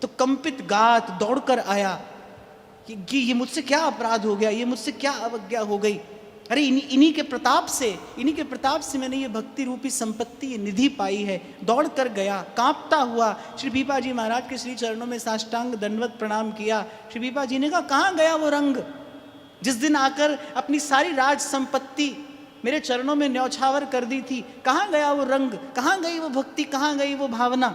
तो कंपित गात दौड़कर आया कि ये मुझसे क्या अपराध हो गया, ये मुझसे क्या अवज्ञा हो गई। अरे इन्हीं के प्रताप से मैंने ये भक्ति रूपी संपत्ति, ये निधि पाई है। दौड़ कर गया, कांपता हुआ श्री पीपा जी महाराज के श्री चरणों में साष्टांग दंडवत प्रणाम किया। श्री पीपा जी ने कहा, कहाँ गया वो रंग जिस दिन आकर अपनी सारी राज संपत्ति मेरे चरणों में न्यौछावर कर दी थी? कहाँ गया वो रंग, कहाँ गई वो भक्ति, कहाँ गई वो भावना?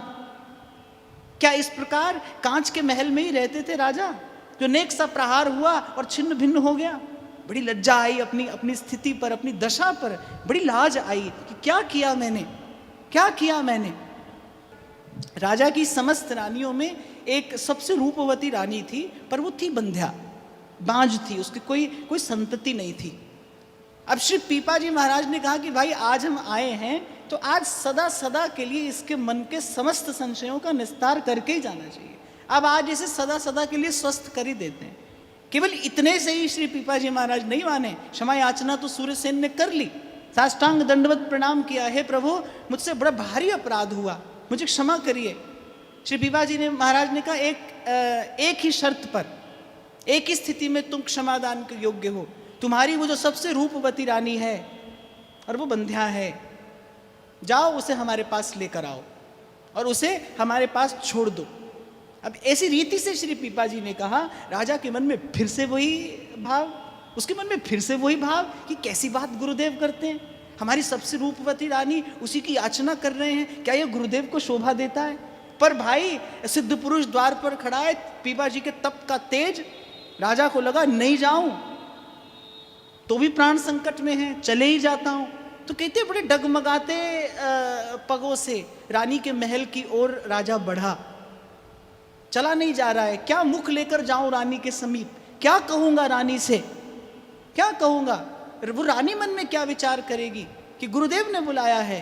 क्या इस प्रकार कांच के महल में ही रहते थे राजा, जो नेक सा प्रहार हुआ और छिन्न भिन्न हो गया? बड़ी लज्जा आई अपनी स्थिति पर, अपनी दशा पर बड़ी लाज आई कि क्या किया मैंने। राजा की समस्त रानियों में एक सबसे रूपवती रानी थी, पर वो थी बंध्या, बांझ थी, उसकी कोई संतति नहीं थी। अब श्री पीपा जी महाराज ने कहा कि भाई आज हम आए हैं तो आज सदा सदा के लिए इसके मन के समस्त संशयों का निस्तार करके ही जाना चाहिए। अब आज इसे सदा सदा के लिए स्वस्थ कर ही देते हैं। केवल इतने से ही श्री पीपा जी महाराज नहीं माने, क्षमा याचना तो सूर्यसेन ने कर ली, साष्टांग दंडवत प्रणाम किया, हे प्रभु मुझसे बड़ा भारी अपराध हुआ, मुझे क्षमा करिए। श्री पीपा जी ने महाराज ने कहा, एक ही शर्त पर, एक ही स्थिति में तुम क्षमादान के योग्य हो। तुम्हारी वो जो सबसे रूपवती रानी है और वो बंध्या है, जाओ उसे हमारे पास लेकर आओ और उसे हमारे पास छोड़ दो। अब ऐसी रीति से श्री पीपा जी ने कहा, राजा के मन में फिर से वही भाव, उसके मन में फिर से वही भाव कि कैसी बात गुरुदेव करते हैं, हमारी सबसे रूपवती रानी उसी की याचना कर रहे हैं, क्या ये गुरुदेव को शोभा देता है? पर भाई सिद्ध पुरुष द्वार पर खड़ा है, पीपा जी के तप का तेज, राजा को लगा नहीं जाऊं तो भी प्राण संकट में है, चले ही जाता हूं। तो कहते बड़े डगमगाते पगों से रानी के महल की ओर राजा बढ़ा, चला नहीं जा रहा है। क्या मुख लेकर जाऊं रानी के समीप, क्या कहूंगा रानी से, क्या कहूंगा? वो रानी मन में क्या विचार करेगी कि गुरुदेव ने बुलाया है?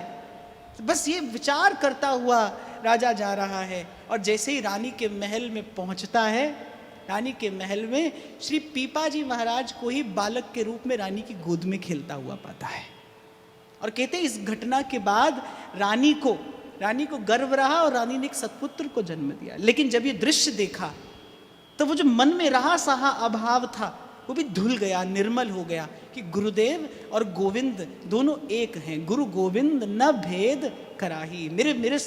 बस ये विचार करता हुआ राजा जा रहा है और जैसे ही रानी के महल में पहुंचता है, रानी के महल में श्री पीपा जी महाराज को ही बालक के रूप में रानी की गोद में खेलता हुआ पाता है। और कहते इस घटना के बाद रानी को गर्व रहा और रानी ने एक सत्पुत्र को जन्म दिया। लेकिन जब ये दृश्य देखा तो वो जो मन में रहा सहा अभाव था वो भी धुल गया, निर्मल हो गया कि गुरुदेव और गोविंद दोनों एक हैं। गुरु गोविंद न भेद कराही। मेरे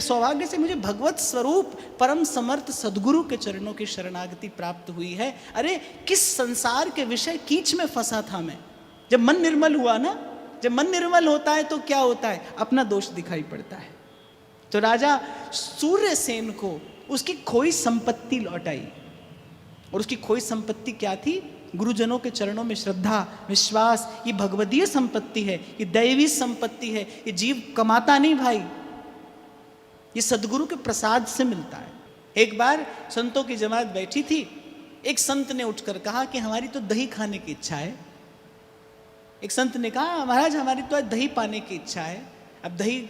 सौभाग्य से मुझे भगवत स्वरूप परम समर्थ सद्गुरु के चरणों की शरणागति प्राप्त हुई है। अरे किस संसार के विषय कीच में फंसा था मैं। जब मन निर्मल हुआ ना, जब मन निर्मल होता है तो क्या होता है, अपना दोष दिखाई पड़ता है। तो राजा सूर्यसेन को उसकी खोई संपत्ति लौट आई, और उसकी खोई संपत्ति क्या थी? गुरुजनों के चरणों में श्रद्धा विश्वास, ये भगवदीय संपत्ति है, ये दैवी संपत्ति है, ये जीव कमाता नहीं भाई, ये सदगुरु के प्रसाद से मिलता है। एक बार संतों की जमात बैठी थी, एक संत ने उठकर कहा कि हमारी तो दही खाने की इच्छा है। एक संत ने कहा महाराज हमारी तो आज दही पाने की इच्छा है। अब दही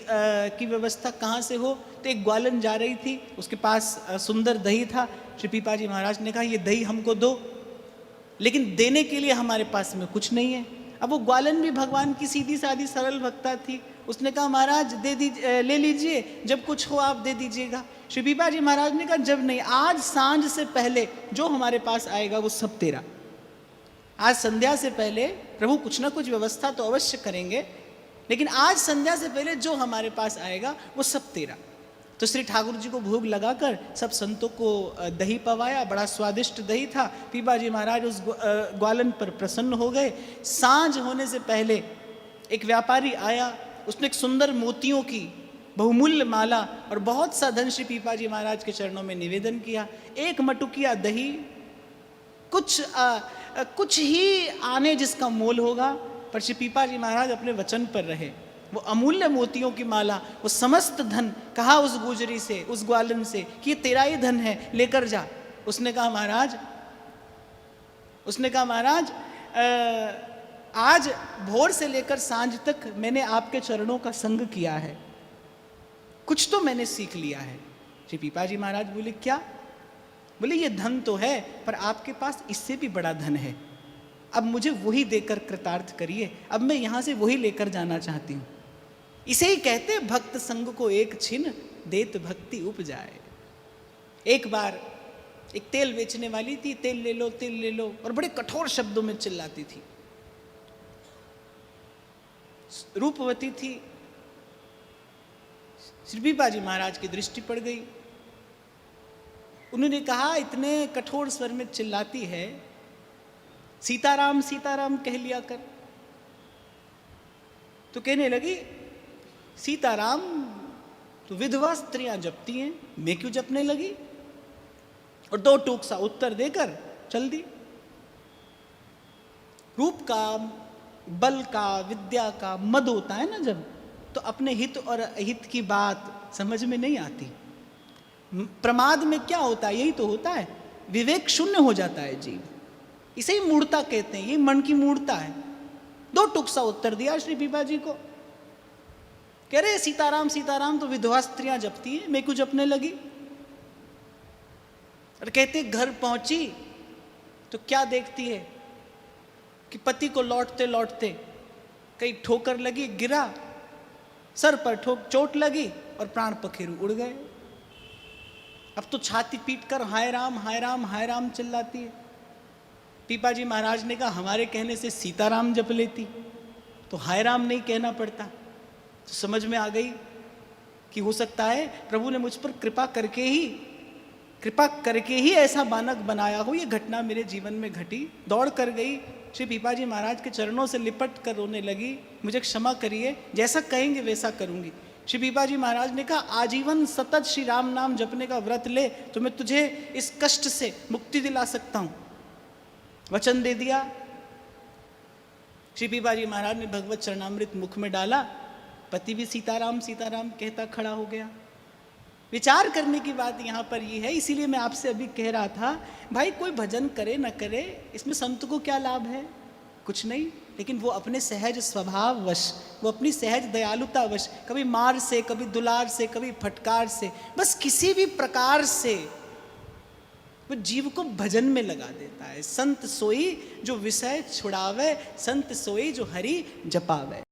की व्यवस्था कहाँ से हो? तो एक ग्वालन जा रही थी, उसके पास सुंदर दही था। श्री पीपा जी महाराज ने कहा ये दही हमको दो, लेकिन देने के लिए हमारे पास में कुछ नहीं है। अब वो ग्वालन भी भगवान की सीधी सादी सरल भक्ता थी, उसने कहा महाराज दे दीजिए, ले लीजिए, जब कुछ हो आप दे दीजिएगा। श्री पीपा जी महाराज ने कहा जब नहीं, आज सांझ से पहले जो हमारे पास आएगा वो सब तेरा। आज संध्या से पहले प्रभु कुछ ना कुछ व्यवस्था तो अवश्य करेंगे, लेकिन आज संध्या से पहले जो हमारे पास आएगा वो सब तेरा। तो श्री ठाकुर जी को भोग लगाकर सब संतों को दही पवाया, बड़ा स्वादिष्ट दही था। पीपा जी महाराज उस ग्वालन पर प्रसन्न हो गए। सांझ होने से पहले एक व्यापारी आया, उसने एक सुंदर मोतियों की बहुमूल्य माला और बहुत सा धन श्री पीपा जी महाराज के चरणों में निवेदन किया। एक मटुकिया दही, कुछ ही आने जिसका मोल होगा, पर श्री पीपा जी महाराज अपने वचन पर रहे। वो अमूल्य मोतियों की माला, वो समस्त धन, कहा उस गुजरी से, उस ग्वालन से कि ये तेरा ही धन है, लेकर जा। उसने कहा महाराज आज भोर से लेकर सांझ तक मैंने आपके चरणों का संग किया है, कुछ तो मैंने सीख लिया है। श्री पीपा जी महाराज बोले क्या? बोले ये धन तो है, पर आपके पास इससे भी बड़ा धन है, अब मुझे वही देकर कृतार्थ करिए, अब मैं यहाँ से वही लेकर जाना चाहती हूँ। इसे ही कहते भक्त संग को एक छिन, देत भक्ति उपजाए। एक बार एक तेल बेचने वाली थी, तेल ले लो तेल ले लो, और बड़े कठोर शब्दों में चिल्लाती थी। रूपवती थी। श्री पीपा जी महाराज की दृष्टि पड़ गई। उन्होंने कहा इतने कठोर स्वर में चिल्लाती है, सीताराम सीताराम कह लिया कर। तो कहने लगी सीताराम तो विधवा स्त्रियां जपती हैं, मैं क्यों जपने लगी? और दो टूक सा उत्तर देकर चल दी। रूप का, बल का, विद्या का मद होता है ना जब, तो अपने हित और अहित की बात समझ में नहीं आती। प्रमाद में क्या होता है? यही तो होता है, विवेक शून्य हो जाता है जीव। इसे ही मूढ़ता कहते हैं, ये मन की मूढ़ता है। दो टुक सा उत्तर दिया श्री पीपा जी को। कह रहे सीताराम सीताराम तो विधवा स्त्रियां जपती हैं, मैं क्यों जपने लगी? और कहते घर पहुंची तो क्या देखती है कि पति को लौटते लौटते कहीं ठोकर लगी, गिरा, सर पर चोट लगी और प्राण पखेरु उड़ गए। अब तो छाती पीट कर हाय राम हाय राम हाय राम चिल्लाती है। पीपा जी महाराज ने कहा हमारे कहने से सीताराम जप लेती तो हाय राम नहीं कहना पड़ता। तो समझ में आ गई कि हो सकता है प्रभु ने मुझ पर कृपा करके ही ऐसा बानक बनाया हो। ये घटना मेरे जीवन में घटी। दौड़ कर गई, श्री पीपा जी महाराज के चरणों से लिपट कर रोने लगी, मुझे क्षमा करिए, जैसा कहेंगे वैसा करूंगी। श्री पीपा जी महाराज ने कहा आजीवन सतत श्री राम नाम जपने का व्रत ले तो मैं तुझे इस कष्ट से मुक्ति दिला सकता हूं। वचन दे दिया। श्री पीपा जी महाराज ने भगवत चरणामृत मुख में डाला, पति भी सीताराम सीताराम कहता खड़ा हो गया। विचार करने की बात यहाँ पर ये है, इसीलिए मैं आपसे अभी कह रहा था भाई कोई भजन करे न करे, इसमें संत को क्या लाभ है? कुछ नहीं, लेकिन वो अपने सहज स्वभाव वश, वो अपनी सहज दयालुता वश, कभी मार से, कभी दुलार से, कभी फटकार से, बस किसी भी प्रकार से वो जीव को भजन में लगा देता है। संत सोई जो विषय छुड़ावे, संत सोई जो हरि जपावे।